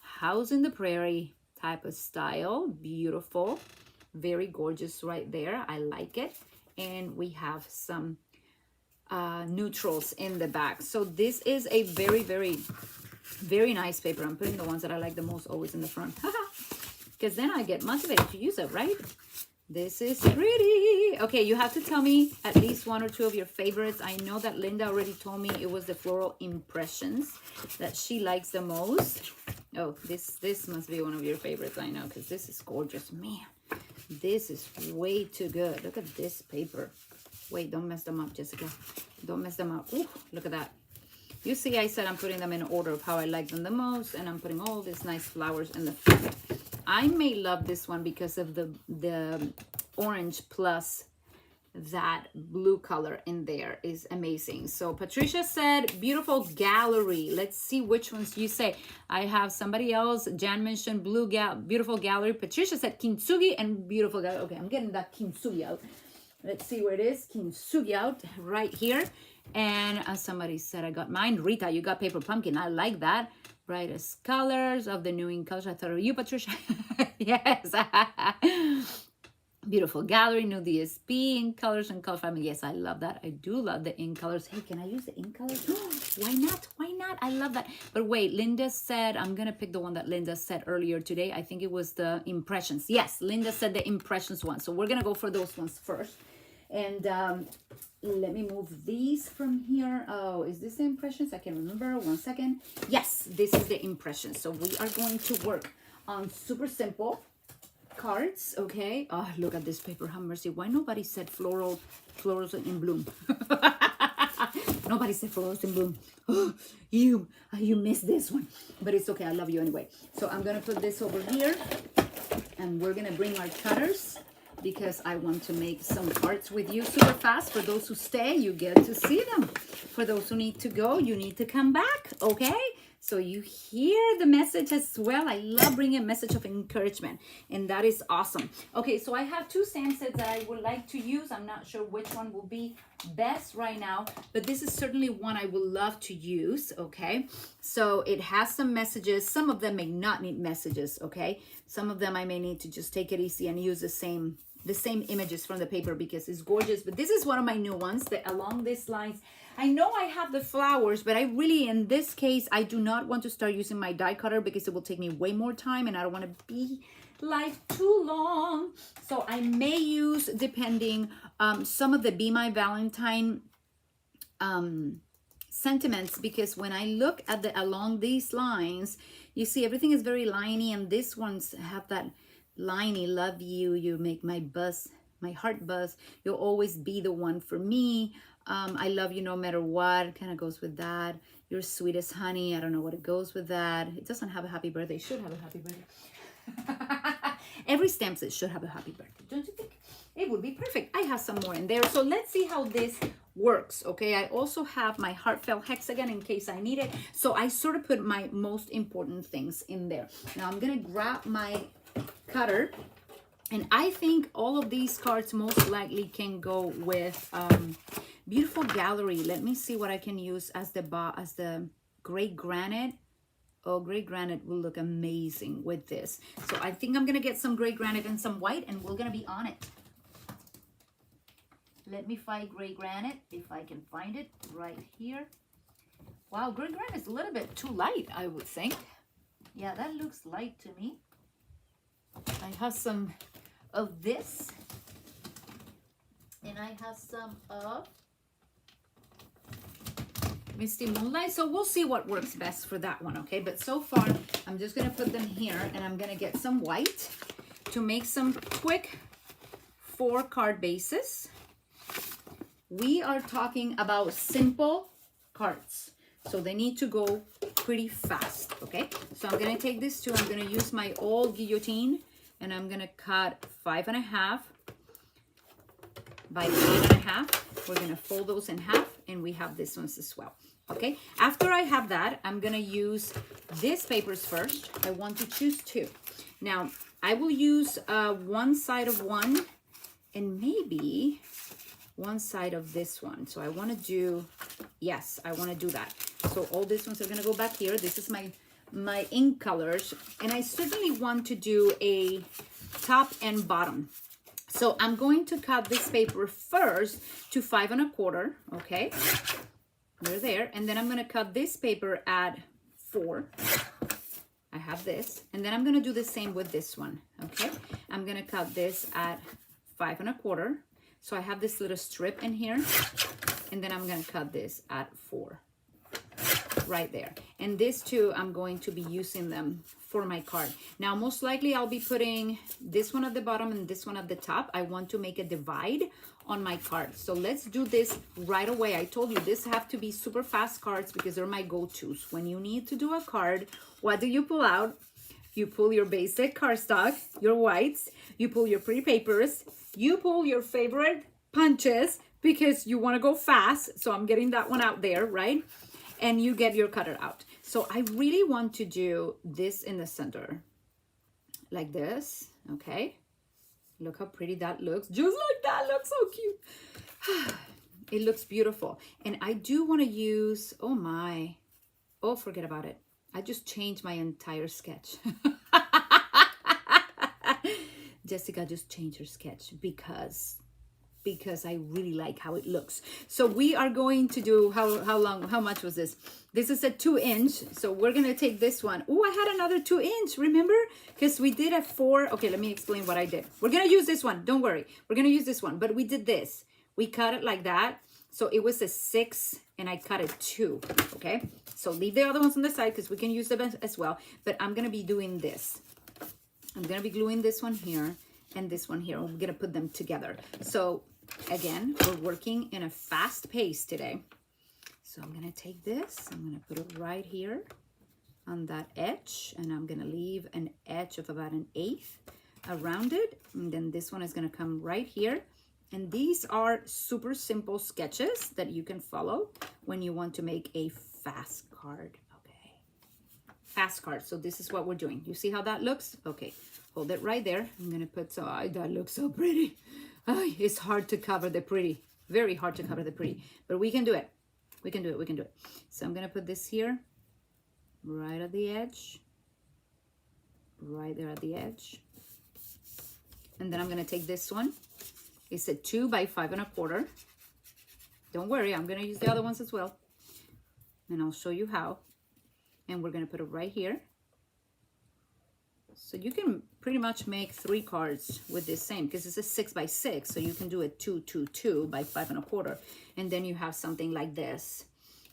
house in the prairie type of style. Beautiful. Very gorgeous right there. I like it. And we have some neutrals in the back. So this is a very, very, very nice paper. I'm putting the ones that I like the most always in the front. Because then I get motivated to use it, right? This is pretty. Okay, you have to tell me at least 1 or 2 of your favorites. I know that Linda already told me it was the Floral Impressions that she likes the most. Oh, this must be one of your favorites, I know, because this is gorgeous. Man, this is way too good. Look at this paper. Wait, don't mess them up, Jessica. Don't mess them up. Ooh, look at that. You see, I said I'm putting them in order of how I like them the most, and I'm putting all these nice flowers in the front. I may love this one because of the orange plus that blue color in there is amazing. So Patricia said beautiful gallery. Let's see which ones you say. I have somebody else. Jan mentioned beautiful gallery. Patricia said kintsugi and beautiful gallery. Okay, I'm getting that kintsugi out. Let's see where it is. Kintsugi out right here. And somebody said I got mine. Rita, you got paper pumpkin. I like that. Brightest colors of the new ink colors. I thought of you, Patricia. Yes. Beautiful gallery, new DSP, ink colors and color family. Yes, I love that. I do love the ink colors. Hey, can I use the ink colors? Why not? Why not? I love that. But wait, Linda said, I'm going to pick the one that Linda said earlier today. I think it was the Impressions. Yes, Linda said the Impressions one. So we're going to go for those ones first. And let me move these from here. Oh, is this the Impressions? I can't remember. 1 second. Yes, this is the Impressions. So we are going to work on super simple cards. Okay. Oh, look at this paper. Have mercy. Why nobody said florals in bloom? Nobody said florals in bloom. Oh, you missed this one. But it's okay. I love you anyway. So I'm going to put this over here. And we're going to bring our cutters. because I want to make some cards with you super fast. For those who stay, you get to see them. For those who need to go, you need to come back, okay? So you hear the message as well. I love bringing a message of encouragement, and that is awesome. Okay, so I have two stamp sets that I would like to use. I'm not sure which one will be best right now, but this is certainly one I would love to use, okay? So it has some messages. Some of them may not need messages, okay? Some of them I may need to just take it easy and use the same images from the paper because it's gorgeous. But this is one of my new ones that along these lines, I know I have the flowers, but I really, in this case, I do not want to start using my die cutter because it will take me way more time and I don't want to be like too long. So I may use, depending, some of the Be My Valentine sentiments, because when I look at the along these lines, you see everything is very liney, and these ones have that liney, love you, you make my heart buzz, you'll always be the one for me, I love you no matter what, kind of goes with that, you're sweet as honey, I don't know what it goes with that, it doesn't have a happy birthday, it should have a happy birthday. Every stamp set should have a happy birthday, don't you think? It would be perfect. I have some more in there, so let's see how this works. Okay, I also have my heartfelt hexagon in case I need it, so I sort of put my most important things in there. Now I'm gonna grab my cutter, and I think all of these cards most likely can go with beautiful gallery. Let me see what I can use as the gray granite. Oh, gray granite will look amazing with this. So I think I'm gonna get some gray granite and some white, and we're gonna be on it. Let me find gray granite if I can find it right here. Wow, gray granite is a little bit too light, I would think. Yeah, that looks light to me. I have some of this, and I have some of Misty Moonlight. So we'll see what works best for that one, okay? But so far, I'm just gonna put them here, and I'm gonna get some white to make some quick 4-card bases. We are talking about simple cards, so they need to go pretty fast, okay? So I'm gonna take this too, I'm gonna use my old guillotine, and I'm gonna cut 5.5 by 8.5. We're gonna fold those in half, and we have this ones as well, okay? After I have that, I'm gonna use these papers first. I want to choose 2. Now, I will use one side of one, and maybe one side of this one. So I want to do, yes, I want to do that. So all these ones are going to go back here. This is my ink colors, and I certainly want to do a top and bottom. So I'm going to cut this paper first to 5 1/4, okay? They're there. And then I'm going to cut this paper at 4. I have this. And then I'm going to do the same with this one, okay? I'm going to cut this at 5 1/4. So I have this little strip in here, and then I'm gonna cut this at 4, right there. And these two, I'm going to be using them for my card. Now, most likely I'll be putting this one at the bottom and this one at the top. I want to make a divide on my card. So let's do this right away. I told you this have to be super fast cards because they're my go-tos. When you need to do a card, what do you pull out? You pull your basic cardstock, your whites, you pull your pretty papers, you pull your favorite punches because you want to go fast. So I'm getting that one out there, right? And you get your cutter out. So I really want to do this in the center, like this, okay? Look how pretty that looks. Just like that, looks so cute. It looks beautiful. And I do want to use, oh my, oh, forget about it. I just changed my entire sketch. Jessica just changed her sketch because I really like how it looks. So we are going to do, how much was this? This is a 2-inch. So we're going to take this one. Oh, I had another 2-inch, remember? Because we did a 4. Okay, let me explain what I did. We're going to use this one. Don't worry. We're going to use this one. But we did this. We cut it like that. So it was a 6 and I cut it 2, okay? So leave the other ones on the side because we can use them as well. But I'm gonna be doing this. I'm gonna be gluing this one here and this one here. I'm gonna put them together. So again, we're working in a fast pace today. So I'm gonna take this, I'm gonna put it right here on that edge, and I'm gonna leave an edge of about 1/8 around it. And then this one is gonna come right here. And these are super simple sketches that you can follow when you want to make a fast card. Okay, fast card. So this is what we're doing. You see how that looks? Okay, hold it right there. I'm gonna put some, that looks so pretty. It's hard to cover the pretty, very hard to cover the pretty, but we can do it. We can do it, we can do it. So I'm gonna put this here, right at the edge, right there at the edge. And then I'm gonna take this one. It's a 2 by 5 1/4. Don't worry, I'm gonna use the other ones as well. And I'll show you how. And we're gonna put it right here. So you can pretty much make 3 cards with this same, because it's a 6 by 6. So you can do a 2 2 2 by 5 1/4. And then you have something like this.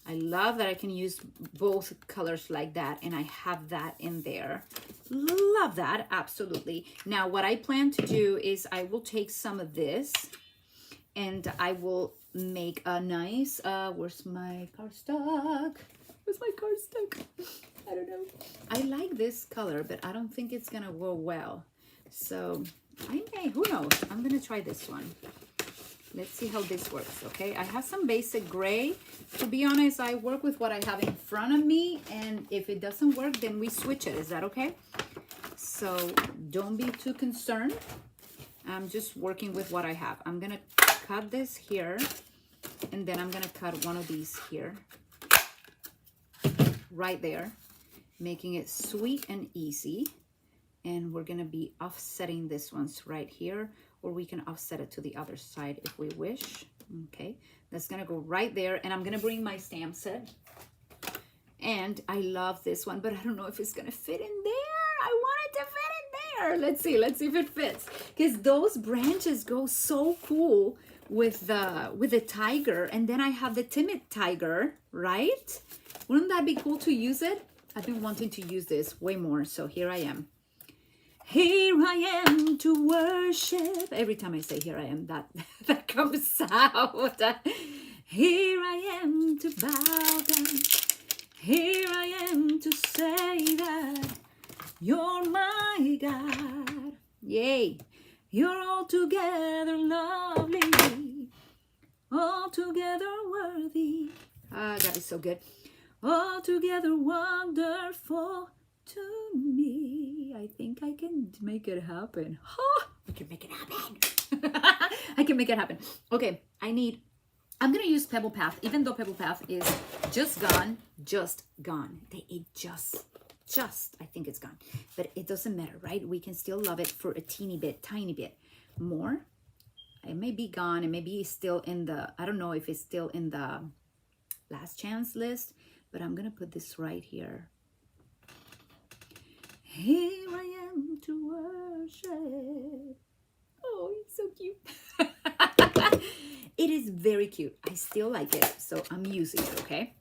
I love that I can use both colors like that, and I have that in there. Love that, absolutely. Now, what I plan to do is I will take some of this and I will make a nice, where's my cardstock? Where's my cardstock? I don't know. I like this color, but I don't think it's gonna go well. So I may, who knows? I'm gonna try this one. Let's see how this works, okay? I have some basic gray. To be honest, I work with what I have in front of me, and if it doesn't work, then we switch it. Is that okay? So don't be too concerned. I'm just working with what I have. I'm gonna cut this here, and then I'm gonna cut one of these here, right there, making it sweet and easy. And we're gonna be offsetting this ones right here, or we can offset it to the other side if we wish. Okay, that's gonna go right there, and I'm gonna bring my stamp set. And I love this one, but I don't know if it's gonna fit in there. I want it to fit in there. Let's see if it fits, because those branches go so cool with the tiger. And then I have the timid tiger, right? Wouldn't that be cool to use it? I've been wanting to use this way more, so here I am. Here I am to worship. Every time I say here I am, that comes out. Here I am to bow down. Here I am to say that you're my God. Yay. You're altogether lovely, altogether worthy. Ah, God is so good. Altogether wonderful to me. I think I can make it happen. Ha! I can make it happen. I can make it happen. Okay, I'm gonna use Pebble Path, even though Pebble Path is just gone. It just, I think it's gone. But it doesn't matter, right? We can still love it for a tiny bit more. It may be gone. It may be still in the, I don't know if it's still in the last chance list, but I'm gonna put this right here. Here I am to worship. Oh, it's so cute. It is very cute. I still like it, so I'm using it, okay?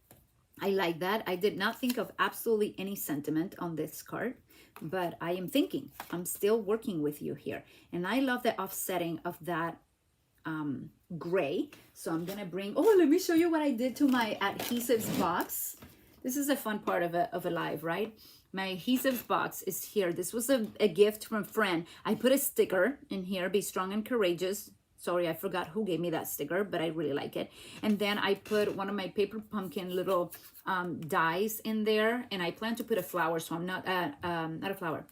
I like that. I did not think of absolutely any sentiment on this card, but I am thinking. I'm still working with you here. And I love the offsetting of that gray. So I'm gonna bring, oh, let me show you what I did to my adhesives box. This is a fun part of a live, right? My adhesives box is here. This was a gift from a friend. I put a sticker in here, be strong and courageous. Sorry, I forgot who gave me that sticker, but I really like it. And then I put one of my paper pumpkin little dies in there, and I plan to put a flower, so I'm not a flower,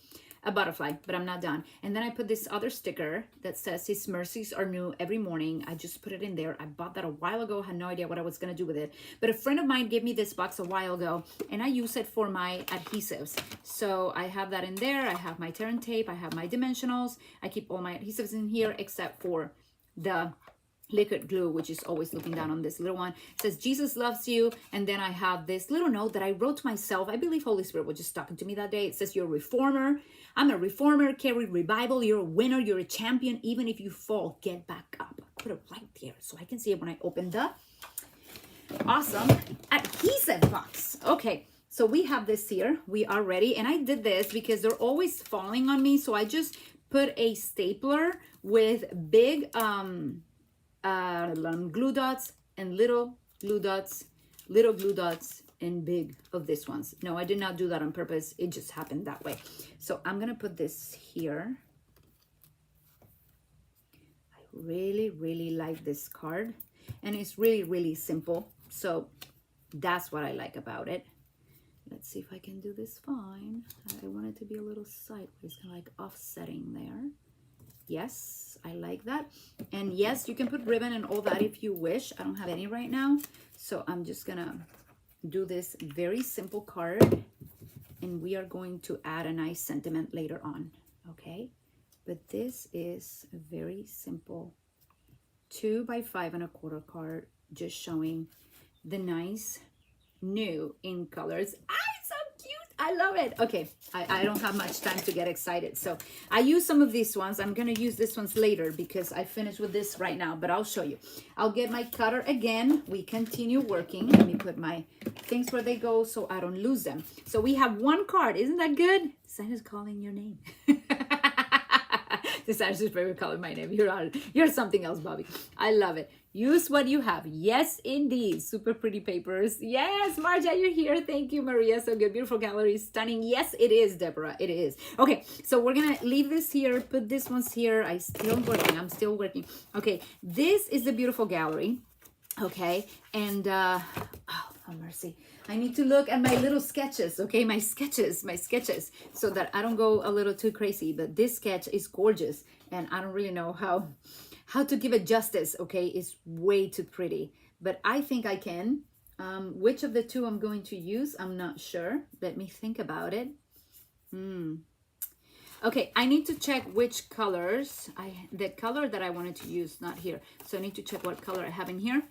a butterfly, but I'm not done. And then I put this other sticker that says His mercies are new every morning. I just put it in there. I bought that a while ago, had no idea what I was gonna do with it. But a friend of mine gave me this box a while ago, and I use it for my adhesives. So I have that in there. I have my tear and tape. I have my dimensionals. I keep all my adhesives in here except for the liquid glue, which is always looking down on this little one. It says Jesus loves you. And then I have this little note that I wrote to myself. I believe Holy Spirit was just talking to me that day. It says, you're a reformer. I'm a reformer, carry revival. You're a winner. You're a champion. Even if you fall, get back up. Put it right there so I can see it when I open the awesome adhesive box. Okay, so we have this here. We are ready. And I did this because they're always falling on me. So I just put a stapler with big glue dots and little glue dots, and big of this ones. No, I did not do that on purpose. It just happened that way. So I'm gonna put this here. Really, really like this card. And it's really, really simple. So that's what I like about it. Let's see if I can do this fine. I want it to be a little sideways, kind of like offsetting there. Yes, I like that. And yes, you can put ribbon and all that if you wish. I don't have any right now. So I'm just gonna do this very simple card. And we are going to add a nice sentiment later on, okay? But this is a very simple 2 by 5 1/4 card, just showing the nice new in colors. Ah, it's so cute. I love it. Okay, I don't have much time to get excited. So I use some of these ones. I'm going to use this ones later because I finished with this right now, but I'll show you. I'll get my cutter again. We continue working. Let me put my things where they go so I don't lose them. So we have one card. Isn't that good? Santa's calling your name. This is favorite color, my name. You're something else, Bobby. I love it. Use what you have. Yes, indeed. Super pretty papers. Yes, Marja, you're here. Thank you, Maria. So good. Beautiful gallery. Stunning. Yes, it is, Deborah. It is. Okay, so we're going to leave this here. Put this ones here. I'm still working. Okay, this is the beautiful gallery. Okay, and oh mercy, I need to look at my little sketches. Okay, my sketches, so that I don't go a little too crazy. But this sketch is gorgeous, and I don't really know how to give it justice. Okay, it's way too pretty, but I think I can. Which of the two I'm going to use, I'm not sure. Let me think about it. Okay, I need to check which colors. The color that I wanted to use, not here. So I need to check what color I have in here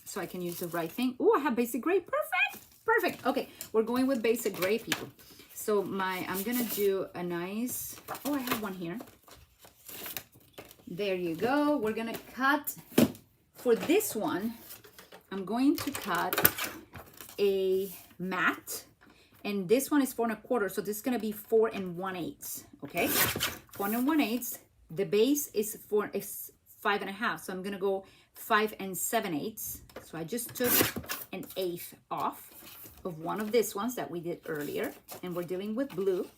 so I can use the right thing. Oh, I have basic gray. Perfect. Perfect. Okay, we're going with basic gray, people. So I'm going to do a nice, oh, I have one here. There you go. We're going to cut, for this one, I'm going to cut a matte. And this one is 4 1/4, so this is gonna be 4 1/8. Okay, 4 1/8. The base is 5 1/2, so I'm gonna go 5 7/8. So I just took 1/8 off of one of these ones that we did earlier, and we're dealing with blue.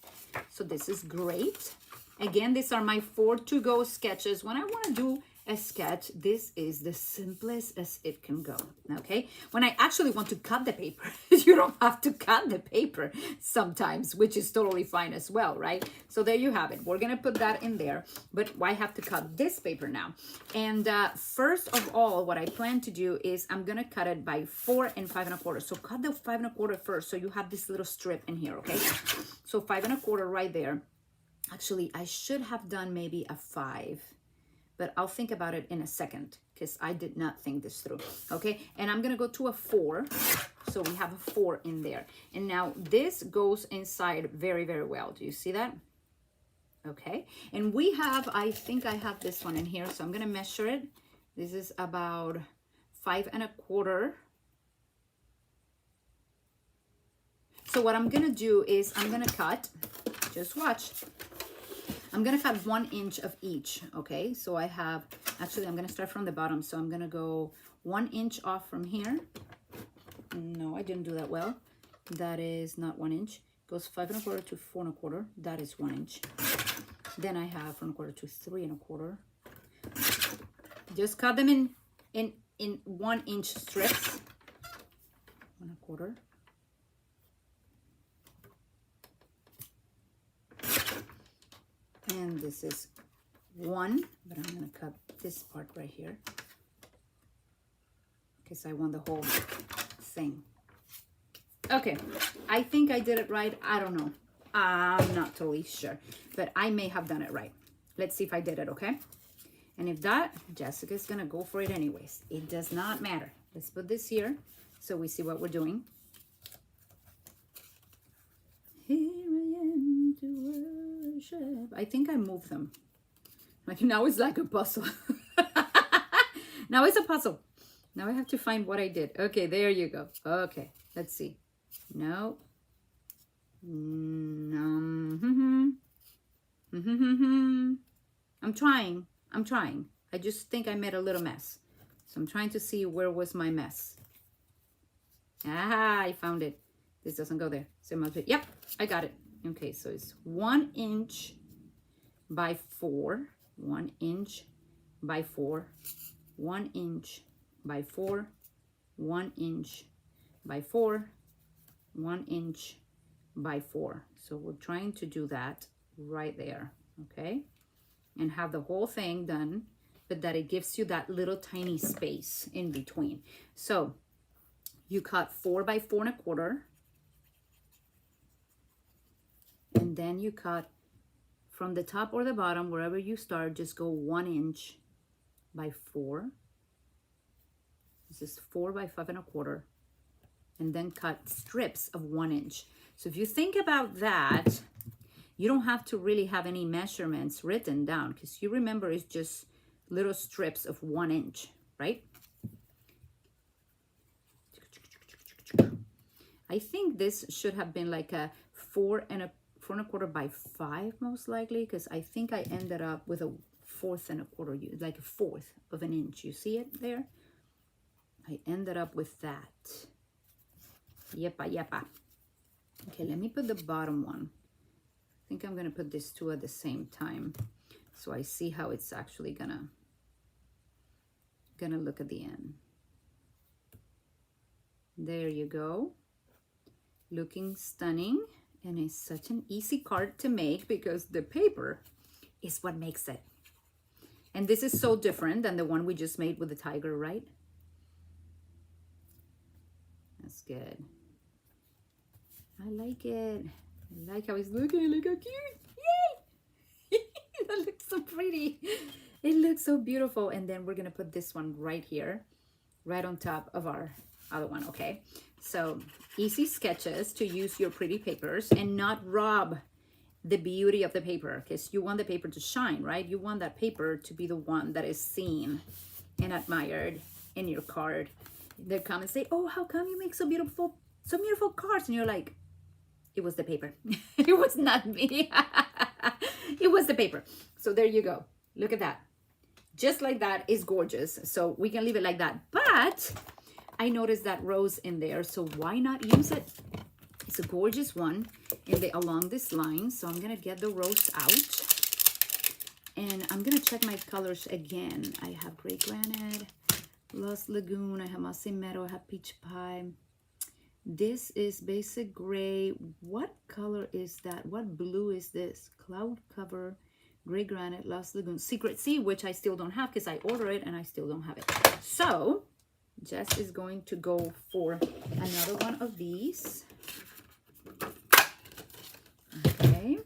So this is great. Again, these are my 4 to-go sketches. When I want to do a sketch, this is the simplest as it can go. Okay, when I actually want to cut the paper, you don't have to cut the paper sometimes, which is totally fine as well, right? So there you have it. We're gonna put that in there, but I have to cut this paper now. And first of all, what I plan to do is I'm gonna cut it by 4 and 5 1/4. So cut the 5 1/4 first, so you have this little strip in here. Okay, so 5 1/4 right there. Actually, I should have done maybe a 5, but I'll think about it in a second because I did not think this through. Okay, and I'm gonna go to a 4. So we have a 4 in there. And now this goes inside very, very well. Do you see that? Okay, and we have, I think I have this one in here. So I'm gonna measure it. This is about 5 1/4. So what I'm gonna do is I'm gonna cut, just watch. I'm gonna cut 1 inch of each, okay? So I have, actually I'm gonna start from the bottom. So I'm gonna go 1 inch off from here. No, I didn't do that well. That is not 1 inch. Goes 5 1/4 to 4 1/4. That is 1 inch. Then I have 4 1/4 to 3 1/4. Just cut them in 1 inch strips. 1 1/4. And this is 1, but I'm going to cut this part right here because I want the whole thing. Okay, I think I did it right. I don't know. I'm not totally sure, but I may have done it right. Let's see if I did it, okay? And if not, Jessica's going to go for it anyways. It does not matter. Let's put this here so we see what we're doing. Here I am to worship. I think I moved them. Like now it's like a puzzle. Now it's a puzzle. Now I have to find what I did. Okay, there you go. Okay, let's see. No. I'm trying. I just think I made a little mess. So I'm trying to see where was my mess. Ah, I found it. This doesn't go there. So yep, I got it. Okay, so it's 1 inch by 4. 1 inch by 4, 1 inch by 4, 1 inch by 4, 1 inch by 4. So we're trying to do that right there, okay? And have the whole thing done, but that it gives you that little tiny space in between. So you cut 4 by 4 1/4, and then you cut from the top or the bottom, wherever you start, just go 1 inch by 4. This is 4 by 5 1/4, and then cut strips of 1 inch. So if you think about that, you don't have to really have any measurements written down, because you remember it's just little strips of 1 inch, right? I think this should have been like a 4 1/4 by 5, most likely, because I think I ended up with a 4 1/4, like a 1/4 of an inch. You see it there? I ended up with that. Yeppa, yeppa. Okay, let me put the bottom one. I think I'm gonna put these two at the same time, so I see how it's actually gonna look at the end. There you go. Looking stunning, and it's such an easy card to make because the paper is what makes it. And this is so different than the one we just made with the tiger, right? That's good. I like it. I like how it's looking. Look how cute. Yay! That looks so pretty. It looks so beautiful. And then we're going to put this one right here, right on top of our other one, okay? So easy sketches to use your pretty papers and not rob the beauty of the paper, because you want the paper to shine, right? You want that paper to be the one that is seen and admired in your card. They come and say, oh, how come you make so beautiful cards? And you're like, it was the paper. It was not me. It was the paper. So there you go. Look at that. Just like that is gorgeous. So we can leave it like that. But I noticed that rose in there, so why not use it? It's a gorgeous one along this line. So I'm gonna get the rose out, and I'm gonna check my colors again. I have gray granite, Lost Lagoon, I have mossy meadow, I have peach pie. This is basic gray. What color is that? What blue is this? Cloud cover, gray granite, Lost Lagoon, Secret Sea, which I still don't have because I ordered it and I still don't have it. So Jess is going to go for another one of these. Okay.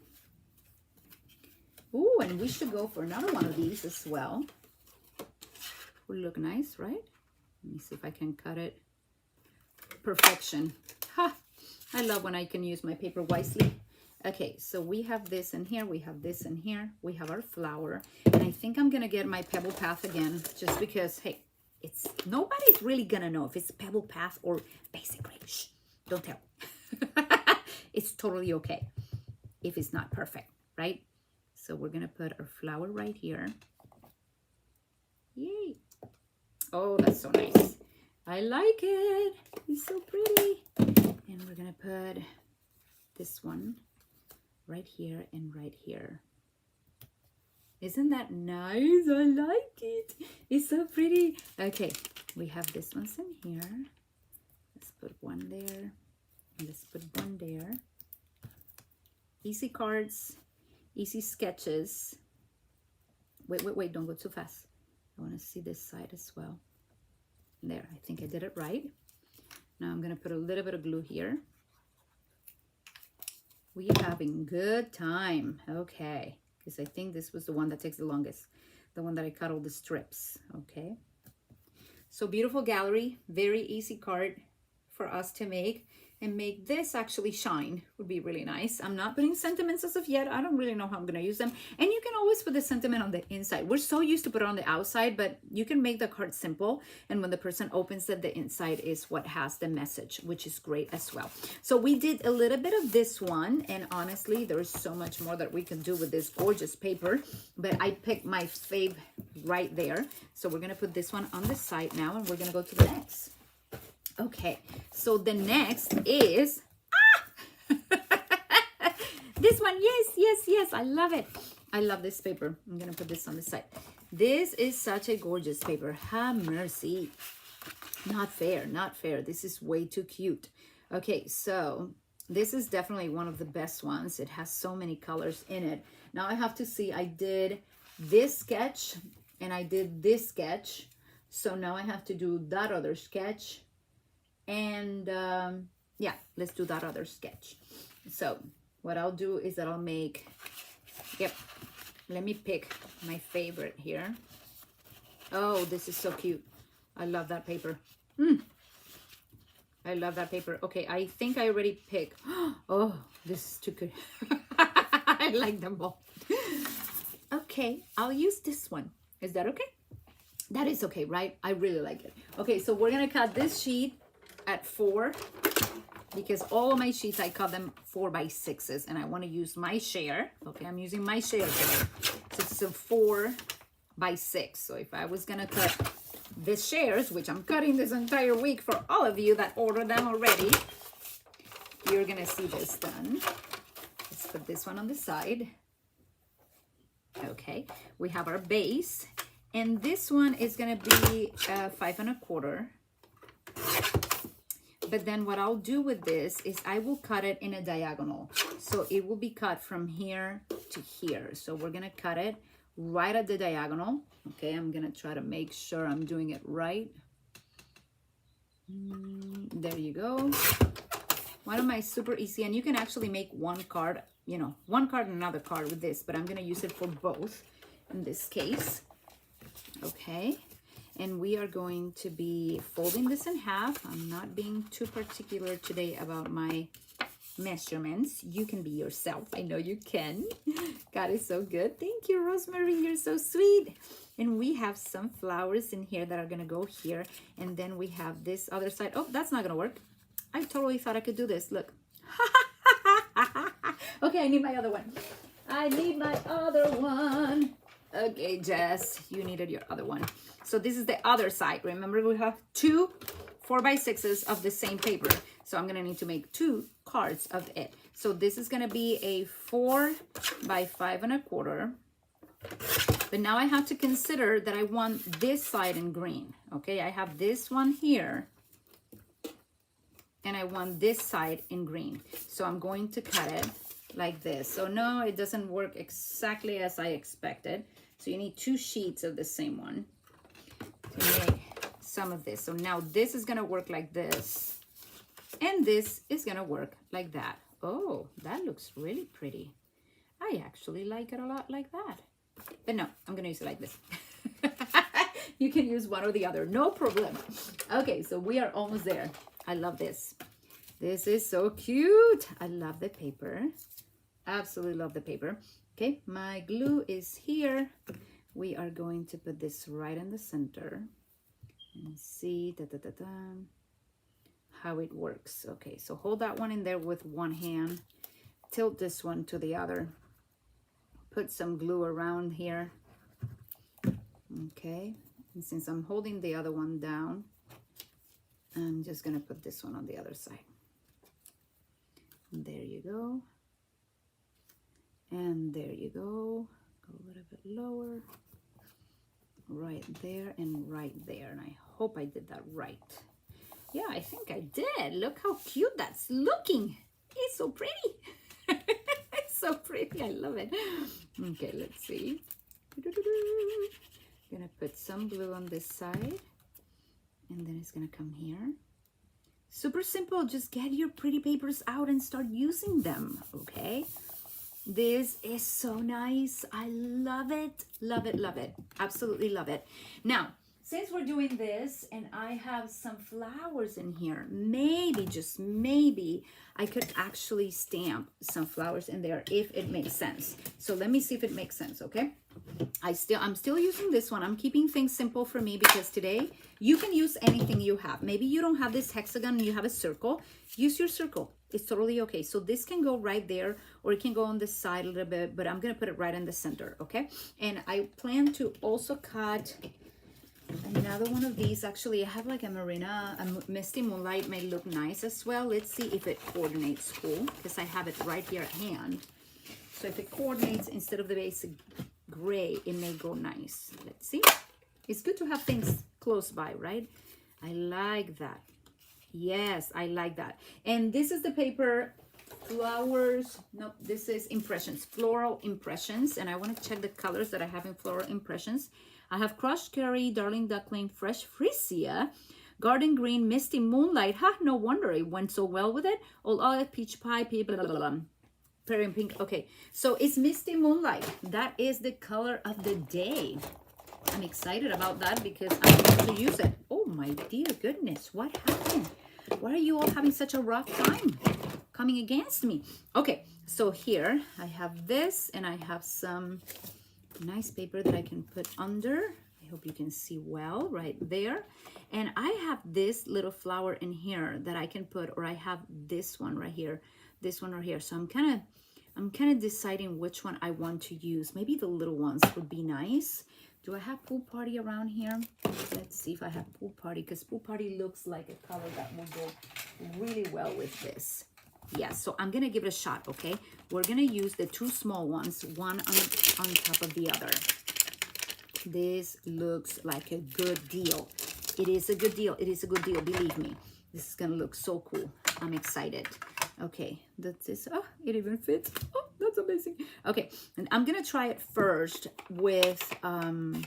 Ooh, and we should go for another one of these as well. Will look nice, right? Let me see if I can cut it. Perfection. Ha! I love when I can use my paper wisely. Okay, so we have this in here, we have this in here, we have our flower, and I think I'm gonna get my pebble path again, just because, hey, nobody's really gonna know if it's pebble path or basic gray. Shh, don't tell. It's totally okay if it's not perfect, right? So we're gonna put our flower right here. Yay! Oh, that's so nice. I like it. It's so pretty. And we're gonna put this one right here and right here. Isn't that nice? I like it. It's so pretty. Okay, we have this one in here. Let's put one there. And let's put one there. Easy cards, easy sketches. Wait, don't go too fast. I want to see this side as well. There, I think I did it right. Now I'm going to put a little bit of glue here. We are having good time. Okay, because I think this was the one that takes the longest. The one that I cut all the strips. Okay. So beautiful gallery, very easy card for us to make. And make this actually shine would be really nice. I'm not putting sentiments as of yet. I don't really know how I'm going to use them. And you can always put the sentiment on the inside. We're so used to put it on the outside, but you can make the card simple. And when the person opens it, the inside is what has the message, which is great as well. So we did a little bit of this one. And honestly, there's so much more that we can do with this gorgeous paper. But I picked my fave right there. So we're going to put this one on the side now. And we're going to go to the next. Okay, so the next is, this one, yes, I love it. I love this paper. I'm gonna put this on the side. This is such a gorgeous paper. Have mercy. Not fair, not fair. This is way too cute. Okay, so this is definitely one of the best ones. It has so many colors in it. Now I have to see, I did this sketch and I did this sketch. So now I have to do that other sketch. And yeah, let's do that other sketch. So what I'll do is that I'll make, yep, let me pick my favorite here. Oh, this is so cute. I love that paper. I love that paper. Okay, I think I already picked. Oh, this is too good. I like them all. Okay, I'll use this one. Is that okay? That is okay, right? I really like it. Okay, so we're gonna cut this sheet at 4 because all of my sheets, I cut them 4x6s and I want to use my share. Okay, I'm using my share today. So it's a 4x6. So if I was gonna cut the shares, which I'm cutting this entire week for all of you that ordered them already, you're gonna see this done. Let's put this one on the side. Okay, we have our base, and this one is gonna be 5 1/4. But then what I'll do with this is I will cut it in a diagonal. So it will be cut from here to here. So we're gonna cut it right at the diagonal. Okay, I'm gonna try to make sure I'm doing it right. There you go. One of my super easy, and you can actually make one card, you know, one card and another card with this, but I'm gonna use it for both in this case. Okay. And we are going to be folding this in half. I'm not being too particular today about my measurements. You can be yourself. I know you can. God is so good. Thank you, Rosemary. You're so sweet. And we have some flowers in here that are going to go here. And then we have this other side. Oh, that's not going to work. I totally thought I could do this. Look. Okay, I need my other one. I need my other one. Okay, Jess, you needed your other one. So this is the other side. Remember, we have 2 4x6s of the same paper. So I'm gonna need to make 2 cards of it. So this is gonna be a 4 by 5 1/4. But now I have to consider that I want this side in green. Okay, I have this one here, and I want this side in green. So I'm going to cut it like this. So no, it doesn't work exactly as I expected. So you need 2 sheets of the same one to make some of this. So now this is gonna work like this, and this is gonna work like that. Oh, that looks really pretty. I actually like it a lot like that. But no, I'm gonna use it like this. You can use one or the other, no problem. Okay, so we are almost there. I love this. This is so cute. I love the paper. Absolutely love the paper. Okay, my glue is here. We are going to put this right in the center and see how it works. Okay, so hold that one in there with one hand. Tilt this one to the other. Put some glue around here. Okay, and since I'm holding the other one down, I'm just gonna put this one on the other side. And there you go. And there you go. Go a little bit lower. Right there and right there. And I hope I did that right. Yeah, I think I did. Look how cute that's looking. It's so pretty. It's so pretty. I love it. Okay, let's see. Gonna put some glue on this side. And then it's gonna come here. Super simple. Just get your pretty papers out and start using them, okay? This is so nice. I love it. Love it, love it. Absolutely love it. Now, since we're doing this and I have some flowers in here, maybe, just maybe, I could actually stamp some flowers in there if it makes sense. So let me see if it makes sense, okay? I'm still using this one. I'm keeping things simple for me because today you can use anything you have. Maybe you don't have this hexagon and you have a circle. Use your circle. It's totally okay. So this can go right there, or it can go on the side a little bit, but I'm gonna put it right in the center, okay? And I plan to also cut another one of these. Actually, I have like a Marina, a Misty Moonlight may look nice as well. Let's see if it coordinates cool, because I have it right here at hand. So if it coordinates instead of the basic gray, it may go nice. Let's see. It's good to have things close by, right? I like that. Yes, I like that. And this is the paper flowers. No, this is impressions, floral impressions. And I want to check the colors that I have in floral impressions. I have crushed curry, darling duckling, fresh freesia, garden green, misty moonlight. Ha, no wonder it went so well with it. Old olive, peach pie, blah, blah, blah, blah. Pear and pink. Okay, so it's misty moonlight. That is the color of the day. I'm excited about that because I'm going to use it. Oh my dear goodness, what happened? Why are you all having such a rough time coming against me? Okay, so here I have this, and I have some nice paper that I can put under. I hope you can see well right there. And I have this little flower in here that I can put, or I have this one right here, this one right here. So I'm kind of deciding which one I want to use. Maybe the little ones would be nice. Do I have pool party around here? Let's see if I have pool party, because pool party looks like a color that will go really well with this. Yes, so I'm gonna give it a shot, okay? We're gonna use the two small ones, one on top of the other. This looks like a good deal. It is a good deal. It is a good deal, believe me. This is gonna look so cool. I'm excited. Okay, that's it. Oh, it even fits. Oh, that's amazing. Okay, and I'm gonna try it first with I'm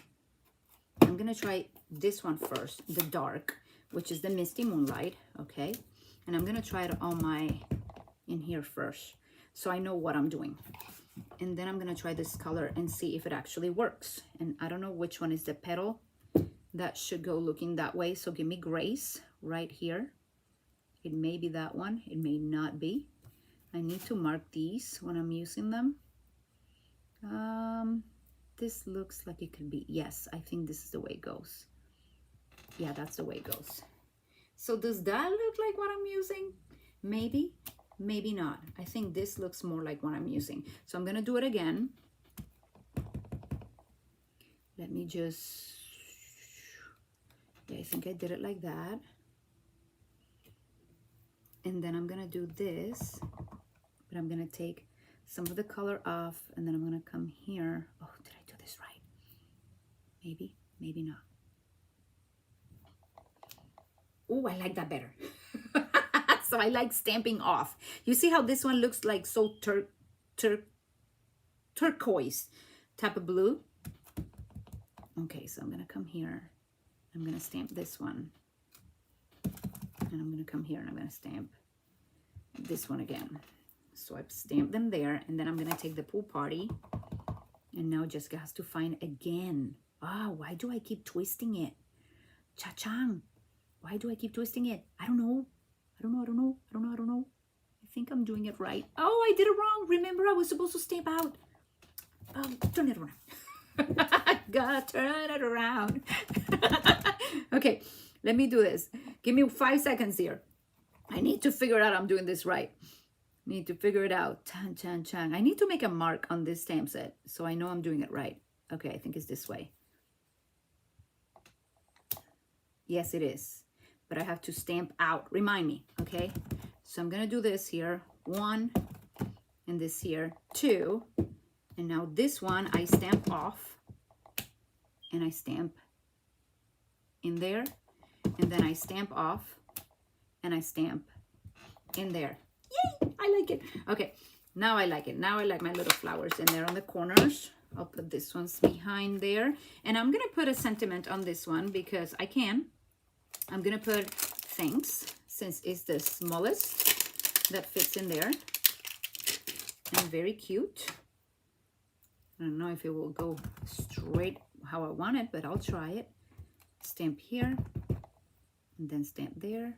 gonna try this one first, the dark, which is the misty moonlight. Okay, and I'm gonna try it on my in here first, so I know what I'm doing. And then I'm gonna try this color and see if it actually works. And I don't know which one is the petal that should go looking that way, so give me grace right here. It may be that one, it may not be. I need to mark these when I'm using them. This looks like it could be, yes, I think this is the way it goes. Yeah, that's the way it goes. So does that look like what I'm using? Maybe, maybe not. I think this looks more like what I'm using. So I'm gonna do it again. Let me just, yeah, I think I did it like that. And then I'm gonna do this, but I'm gonna take some of the color off, and then I'm gonna come here. Oh, did I do this right? Maybe, maybe not. Oh, I like that better. So I like stamping off. You see how this one looks like so turquoise type of blue? Okay, so I'm gonna come here. I'm gonna stamp this one. And I'm going to come here and I'm going to stamp this one again. So I've stamped them there, and then I'm going to take the pool party, and now Jessica has to find again. Ah, why do I keep twisting it? Cha-chang, why do I keep twisting it? I don't know. I don't know. I think I'm doing it right. Oh, I did it wrong. Remember, I was supposed to stamp out. Oh, turn it around. Gotta turn it around. Okay, let me do this. Give me 5 seconds here. I need to figure out I'm doing this right. Need to figure it out. Chan, chan, chan. I need to make a mark on this stamp set so I know I'm doing it right. Okay, I think it's this way. Yes, it is. But I have to stamp out. Remind me, okay? So I'm going to do this here. 1, and this here. 2. And now this one I stamp off. And I stamp in there. And then I stamp off. And I stamp in there. Yay! I like it. Okay, now I like it. Now I like my little flowers in there on the corners. I'll put this one's behind there. And I'm going to put a sentiment on this one because I can. I'm going to put thanks, since it's the smallest that fits in there. And very cute. I don't know if it will go straight how I want it, but I'll try it. Stamp here. And then stamp there.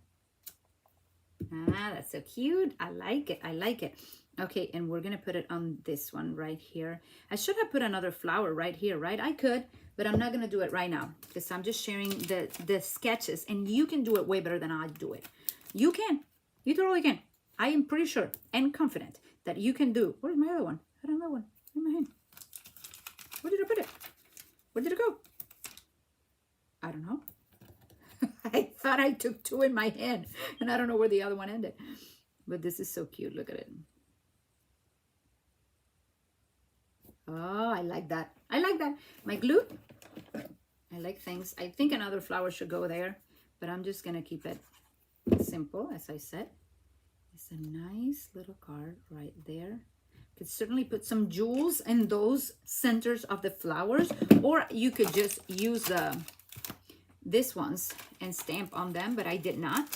Ah, that's so cute. I like it. I like it. Okay, and we're going to put it on this one right here. I should have put another flower right here, right? I could, but I'm not going to do it right now because I'm just sharing the sketches, and you can do it way better than I do it. You can. You totally can. I am pretty sure and confident that you can do. Where's my other one? I don't know one. In my hand. Where did I put it? Where did it go? I don't know. I thought I took 2 in my hand, and I don't know where the other one ended. But this is so cute. Look at it. Oh, I like that. I God. My glue. I like things. I think another flower should go there, but I'm just going to keep it simple, as I said. It's a nice little card right there. Could certainly put some jewels in those centers of the flowers, or you could just use this ones and stamp on them, but I did not.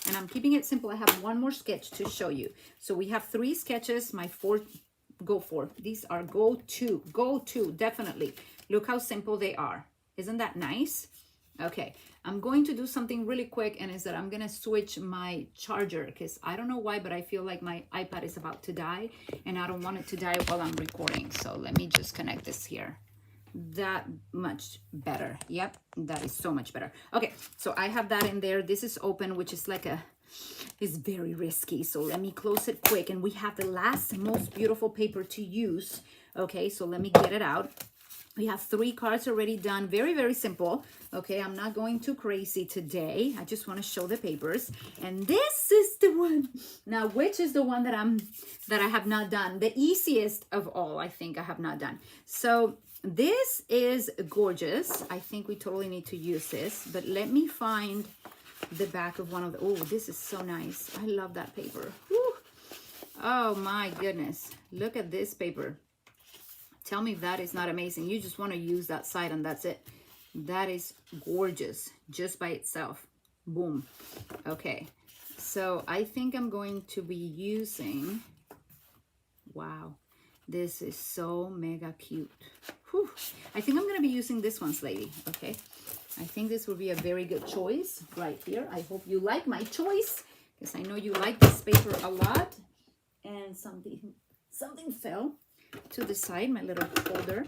And I'm keeping it simple. I have one more sketch to show you. So we have 3 sketches. My 4, go for. These are go-to, definitely. Look how simple they are. Isn't that nice? Okay, I'm going to do something really quick, and is that I'm going to switch my charger, because I don't know why, but I feel like my iPad is about to die, and I don't want it to die while I'm recording. So let me just connect this here. That much better. Yep, that is so much better. Okay, so I have that in there. This is open, which is like it's very risky. So let me close it quick, and we have the last most beautiful paper to use. Okay, so let me get it out. We have 3 cards already done. Very, very simple. Okay, I'm not going too crazy today. I just want to show the papers. And this is the one. Now, which is the one that I have not done? The easiest of all, I think I have not done. So this is gorgeous. I think we totally need to use this. But let me find the back of one of the... Oh, this is so nice. I love that paper. Whew. Oh, my goodness. Look at this paper. Tell me if that is not amazing. You just want to use that side and that's it. That is gorgeous just by itself. Boom. Okay. So I think I'm going to be using... Wow. This is so mega cute. Whew. I think I'm going to be using this one, lady. Okay. I think this will be a very good choice right here. I hope you like my choice, because I know you like this paper a lot. And something fell to the side. My little folder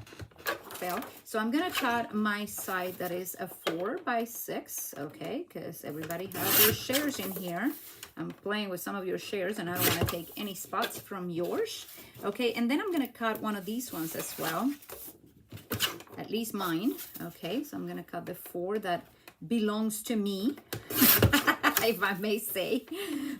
fell. So I'm going to cut my side that is a 4 by 6. Okay. Because everybody has their shares in here. I'm playing with some of your shares, and I don't want to take any spots from yours. Okay, and then I'm going to cut one of these ones as well. At least mine. Okay, so I'm going to cut the 4 that belongs to me, if I may say,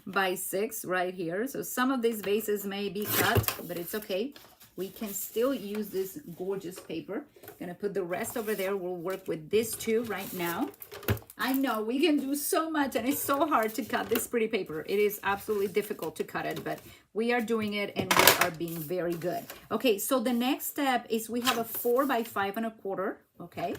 by 6 right here. So some of these vases may be cut, but it's okay. We can still use this gorgeous paper. Going to put the rest over there. We'll work with this too right now. I know we can do so much, and it's so hard to cut this pretty paper. It is absolutely difficult to cut it, but we are doing it, and we are being very good. Okay, so the next step is we have a 4 by 5 1/4. Okay,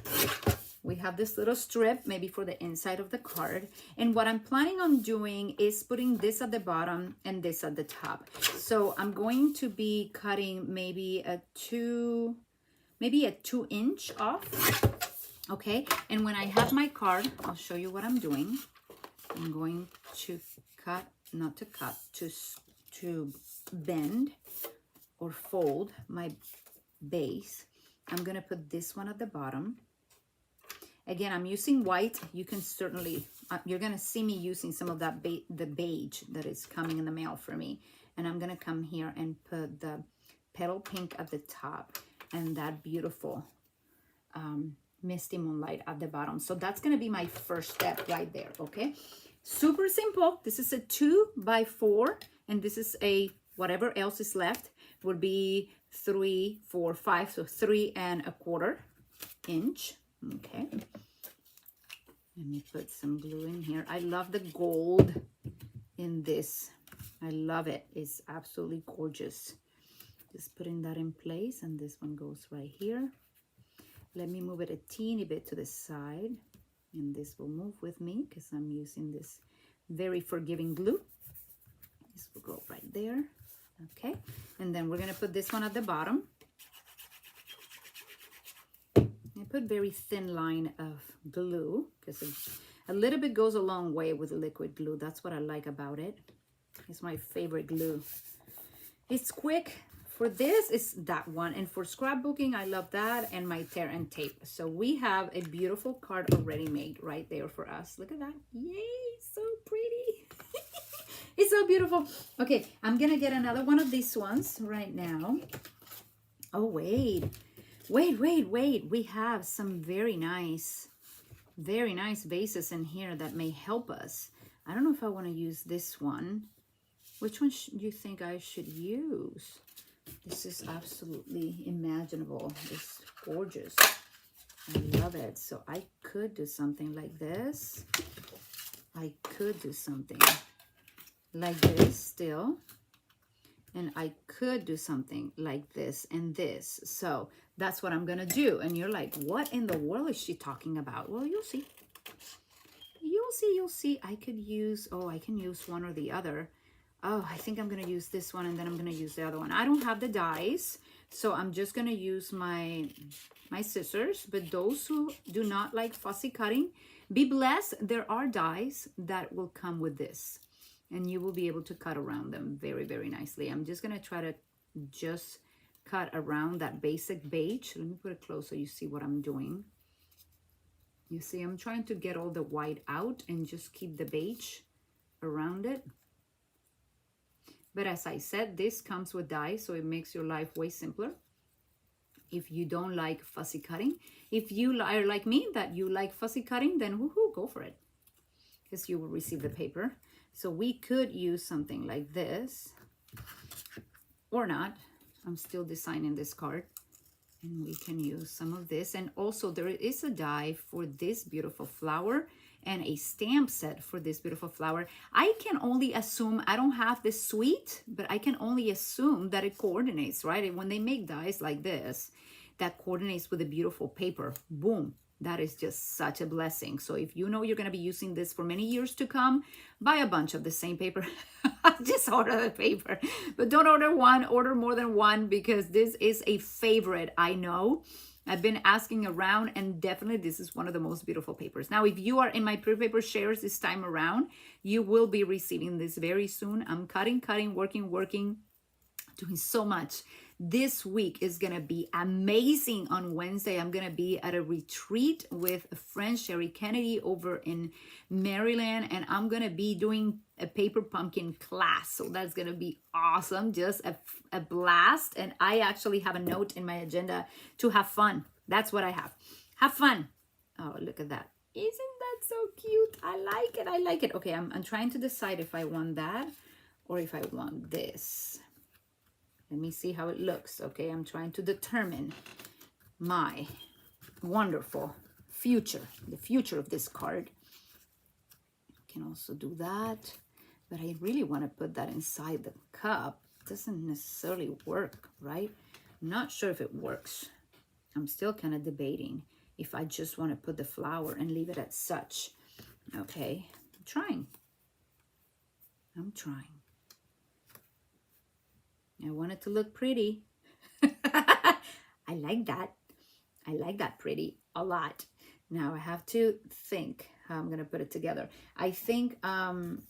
we have this little strip, maybe for the inside of the card. And what I'm planning on doing is putting this at the bottom and this at the top. So I'm going to be cutting maybe a 2-inch off. Okay, and when I have my card, I'll show you what I'm doing. I'm going to cut, not to cut, to bend or fold my base. I'm going to put this one at the bottom. Again, I'm using white. You can certainly, you're going to see me using some of that, the beige that is coming in the mail for me. And I'm going to come here and put the petal pink at the top and that beautiful Misty Moonlight at the bottom. So that's going to be my first step right there. Okay, super simple. This is a 2 by 4, and this is a whatever else is left would be 3, 4, 5, so 3 1/4 inch. Okay, let me put some glue in here. I love the gold in this. I love it. It's absolutely gorgeous. Just putting that in place, and this one goes right here. Let me move it a teeny bit to the side, and this will move with me because I'm using this very forgiving glue. This will go right there. Okay, and then we're going to put this one at the bottom. I put very thin line of glue because a little bit goes a long way with liquid glue. That's what I like about it. It's my favorite glue. It's quick. For this is that one, and for scrapbooking, I love that, and my tear and tape. So we have a beautiful card already made right there for us. Look at that. Yay, so pretty. It's so beautiful. Okay, I'm gonna get another one of these ones right now. Oh, wait. We have some very nice vases in here that may help us. I don't know if I want to use this one. Which one do you think I should use? This is absolutely imaginable. It's gorgeous. I love it. So I could do something like this. I could do something like this still. And I could do something like this and this. So that's what I'm going to do. And you're like, what in the world is she talking about? Well, you'll see. You'll see, you'll see. I could use, oh, I can use one or the other. Oh, I think I'm going to use this one and then I'm going to use the other one. I don't have the dies, so I'm just going to use my scissors. But those who do not like fussy cutting, be blessed. There are dies that will come with this. And you will be able to cut around them very, very nicely. I'm just going to try to just cut around that basic beige. Let me put it close so you see what I'm doing. You see, I'm trying to get all the white out and just keep the beige around it. But as I said, this comes with dies, so it makes your life way simpler. If you don't like fussy cutting, if you are like me, that you like fussy cutting, then woohoo, go for it. Because you will receive the paper. So we could use something like this, or not. I'm still designing this card. And we can use some of this. And also there is a die for this beautiful flower and a stamp set for this beautiful flower. I can only assume, I don't have this suite, but I can only assume that it coordinates, right? And when they make dies like this, that coordinates with a beautiful paper. Boom. That is just such a blessing. So if you know you're going to be using this for many years to come, buy a bunch of the same paper. Just order the paper. But don't order one, order more than one, because this is a favorite. I know. I've been asking around, and definitely this is one of the most beautiful papers. Now, if you are in my pre-paper shares this time around, you will be receiving this very soon. I'm cutting, working, doing so much. This week is going to be amazing. On Wednesday, I'm going to be at a retreat with a friend, Sherry Kennedy, over in Maryland, and I'm going to be doing a paper pumpkin class. So that's going to be awesome. Just a blast. And I actually have a note in my agenda to have fun. That's what I have. Have fun. Oh, look at that. Isn't that so cute? I like it. I like it. Okay, I'm trying to decide if I want that or if I want this. Let me see how it looks. Okay, I'm trying to determine my wonderful future, the future of this card. I can also do that, but I really want to put that inside the cup. It doesn't necessarily work, right? I'm not sure if it works. I'm still kind of debating if I just want to put the flower and leave it as such. Okay, I'm trying. I want it to look pretty. I like that. I like that pretty a lot. Now I have to think how I'm going to put it together. I think I'm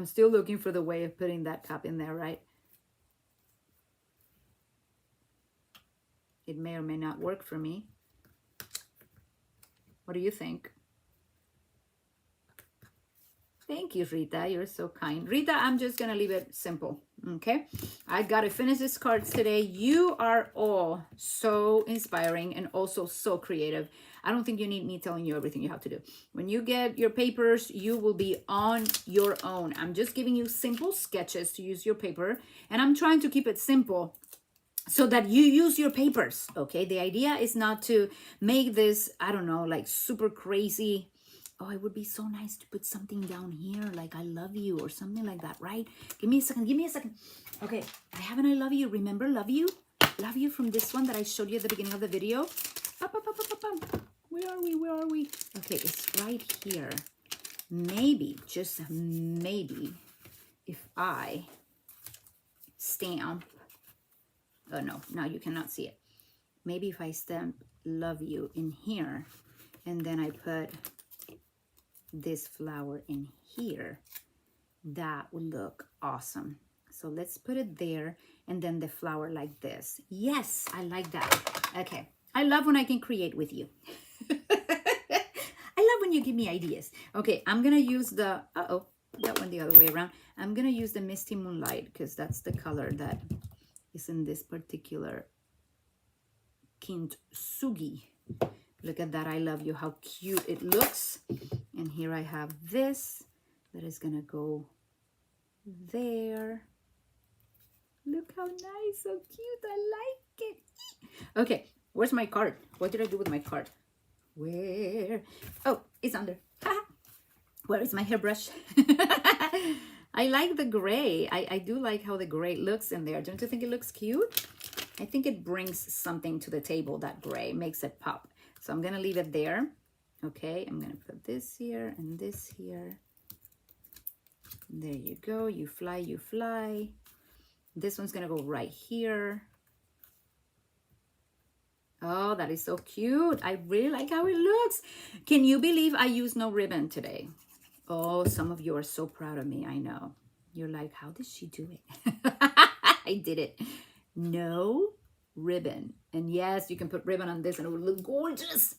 still looking for the way of putting that cup in there, right? It may or may not work for me. What do you think? Thank you, Rita. You're so kind. Rita, I'm just going to leave it simple. Okay. I got to finish these cards today. You are all so inspiring and also so creative. I don't think you need me telling you everything you have to do. When you get your papers, you will be on your own. I'm just giving you simple sketches to use your paper. And I'm trying to keep it simple so that you use your papers. Okay. The idea is not to make this, I don't know, like super crazy. Oh, it would be so nice to put something down here, like I love you or something like that, right? Give me a second. Give me a second. Okay, I have an I love you. Remember love you? Love you from this one that I showed you at the beginning of the video. Where are we? Where are we? Okay, it's right here. Maybe, just maybe, if I stamp. Oh, no, now you cannot see it. Maybe if I stamp love you in here, and then I put this flower in here, that would look awesome. So let's put it there, and then the flower like this. Yes, I like that. Okay, I love when I can create with you. I love when you give me ideas. Okay, I'm gonna use the that went the other way around. I'm gonna use the Misty Moonlight because that's the color that is in this particular Kintsugi. Look at that. I love you. How cute it looks. And here I have this. that is gonna go there. Look how nice, so cute, I like it. Okay, where's my card? What did I do with my card? Where? Oh, it's under. Where is my hairbrush? I like the gray. I do like how the gray looks in there. Don't you think it looks cute? I think it brings something to the table, that gray, makes it pop. So I'm gonna leave it there. Okay, I'm gonna put this here and this here. There you go, you fly, you fly. This one's gonna go right here. Oh, that is so cute. I really like how it looks. Can you believe I used no ribbon today? Oh, some of you are so proud of me, I know. You're like, how did she do it? I did it. No ribbon. And yes, you can put ribbon on this and it will look gorgeous.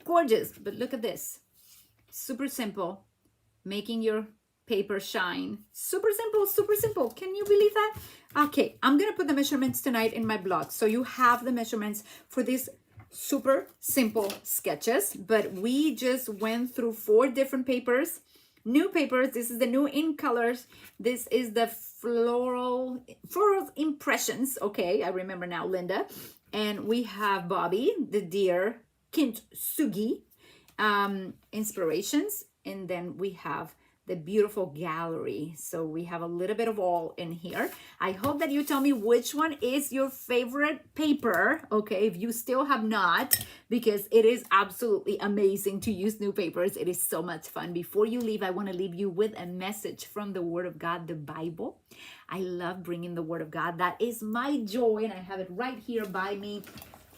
Gorgeous. But look at this. Super simple. Making your paper shine. Super simple, super simple. Can you believe that? Okay, I'm gonna put the measurements tonight in my blog, so you have the measurements for these super simple sketches. But we just went through 4 different papers, new papers. This is the new in colors. This is the floral impressions. Okay, I remember now, Linda. And we have Bobby, the deer, Kintsugi, inspirations, and then we have the beautiful gallery. So we have a little bit of all in here. I hope that you tell me which one is your favorite paper, okay, if you still have not, because it is absolutely amazing to use new papers. It is so much fun. Before you leave, I want to leave you with a message from the Word of God, the Bible. I love bringing the Word of God. That is my joy, and I have it right here by me.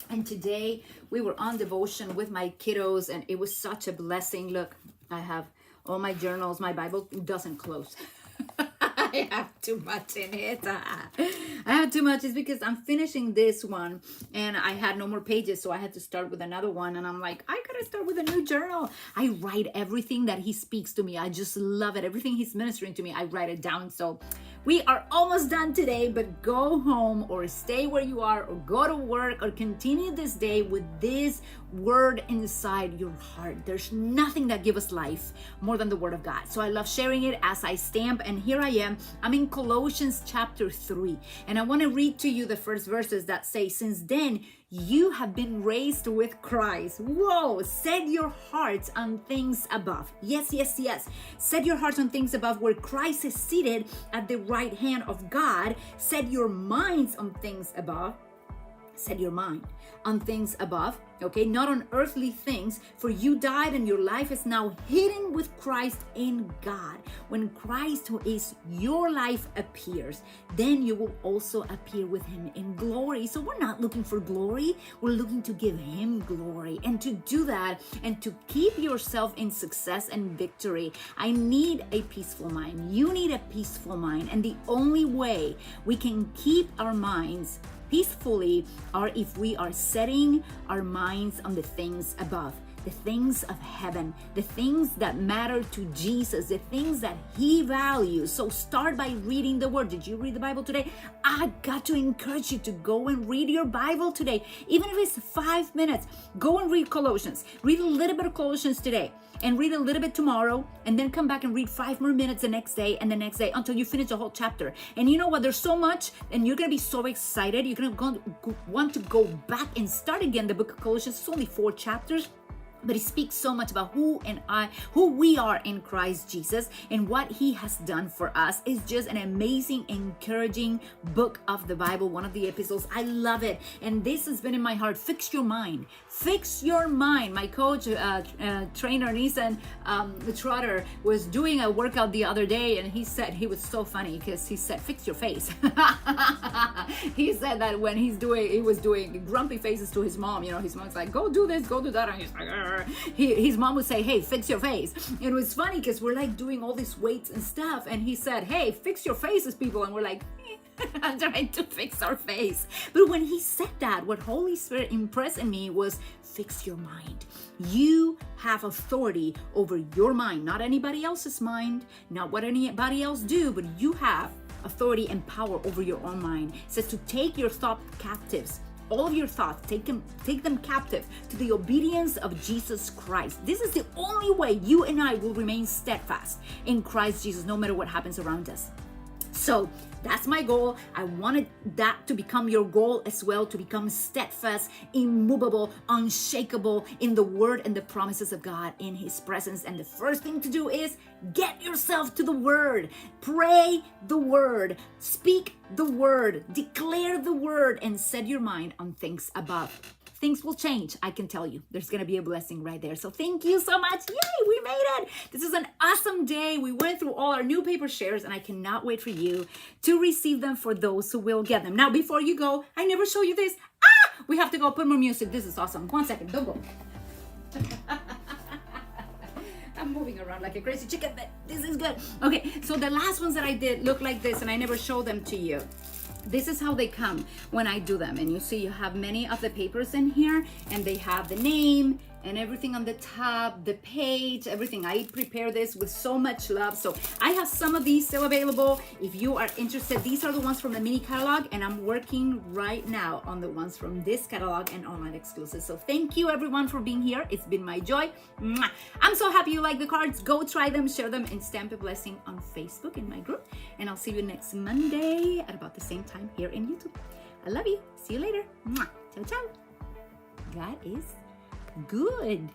And today we were on devotion with my kiddos, and it was such a blessing. Look, I have all my journals. My Bible doesn't close. I have too much in it. I have too much. It's because I'm finishing this one and I had no more pages, so I had to start with another one. And I'm like, I gotta start with a new journal. I write everything that he speaks to me. I just love it. Everything he's ministering to me, I write it down. So we are almost done today, but go home or stay where you are or go to work or continue this day with this word inside your heart. There's nothing that gives us life more than the Word of God. So I love sharing it as I stamp. And here I am. I'm in Colossians chapter 3. And I want to read to you the first verses that say, since then, you have been raised with Christ. Whoa, set your hearts on things above. Yes, yes, yes. Set your hearts on things above where Christ is seated at the right hand of God. Set your minds on things above. Set your mind on things above, okay, not on earthly things, for you died and your life is now hidden with Christ in God. When Christ, who is your life, appears, then you will also appear with him in glory. So we're not looking for glory, we're looking to give him glory. And to do that and to keep yourself in success and victory, I need a peaceful mind. You need a peaceful mind. And the only way we can keep our minds peacefully are if we are setting our minds on the things above, the things of heaven, the things that matter to Jesus, the things that he values. So start by reading the Word. Did you read the Bible today? I got to encourage you to go and read your Bible today. Even if it's 5 minutes, go and read Colossians. Read a little bit of Colossians today and read a little bit tomorrow, and then come back and read 5 more minutes the next day and the next day until you finish the whole chapter. And you know what? There's so much, and you're going to be so excited. You're going to want to go back and start again the book of Colossians. It's only 4 chapters. But it speaks so much about who we are in Christ Jesus and what he has done for us. It's just an amazing, encouraging book of the Bible, one of the epistles. I love it. And this has been in my heart. Fix your mind. Fix your mind. My coach, trainer, Nissan Trotter, was doing a workout the other day, and he said, he was so funny because he said, fix your face. He said that when he was doing grumpy faces to his mom. You know, his mom's like, go do this, go do that. And he's like, his mom would say, hey, fix your face. And it was funny because we're like doing all these weights and stuff, and he said, hey, fix your faces, people. And we're like, I'm trying to fix our face. But when he said that, what Holy Spirit impressed in me was, fix your mind. You have authority over your mind, not anybody else's mind, not what anybody else do, but you have authority and power over your own mind. It says to take your thought captives all of your thoughts, take them captive to the obedience of Jesus Christ. This is the only way you and I will remain steadfast in Christ Jesus, no matter what happens around us. So that's my goal. I wanted that to become your goal as well, to become steadfast, immovable, unshakable in the word and the promises of God in his presence. And the first thing to do is get yourself to the word. Pray the word, speak the word, declare the word, and set your mind on things above. Things will change, I can tell you. There's gonna be a blessing right there. So thank you so much. Yay, we made it. This is an awesome day. We went through all our new paper shares, and I cannot wait for you to receive them for those who will get them. Now, before you go, I never show you this. We have to go put more music. This is awesome. 1 second, don't go. I'm moving around like a crazy chicken, but this is good. Okay, so the last ones that I did look like this, and I never showed them to you. This is how they come when I do them. And you see you have many of the papers in here, and they have the name and everything on the top, the page, everything. I prepare this with so much love. So I have some of these still available. If you are interested, these are the ones from the mini catalog, and I'm working right now on the ones from this catalog and online exclusives. So thank you everyone for being here. It's been my joy. Mwah. I'm so happy you like the cards. Go try them, share them, and stamp a blessing on Facebook in my group. And I'll see you next Monday at about the same time here in YouTube. I love you. See you later. Mwah. Ciao, ciao. God is good.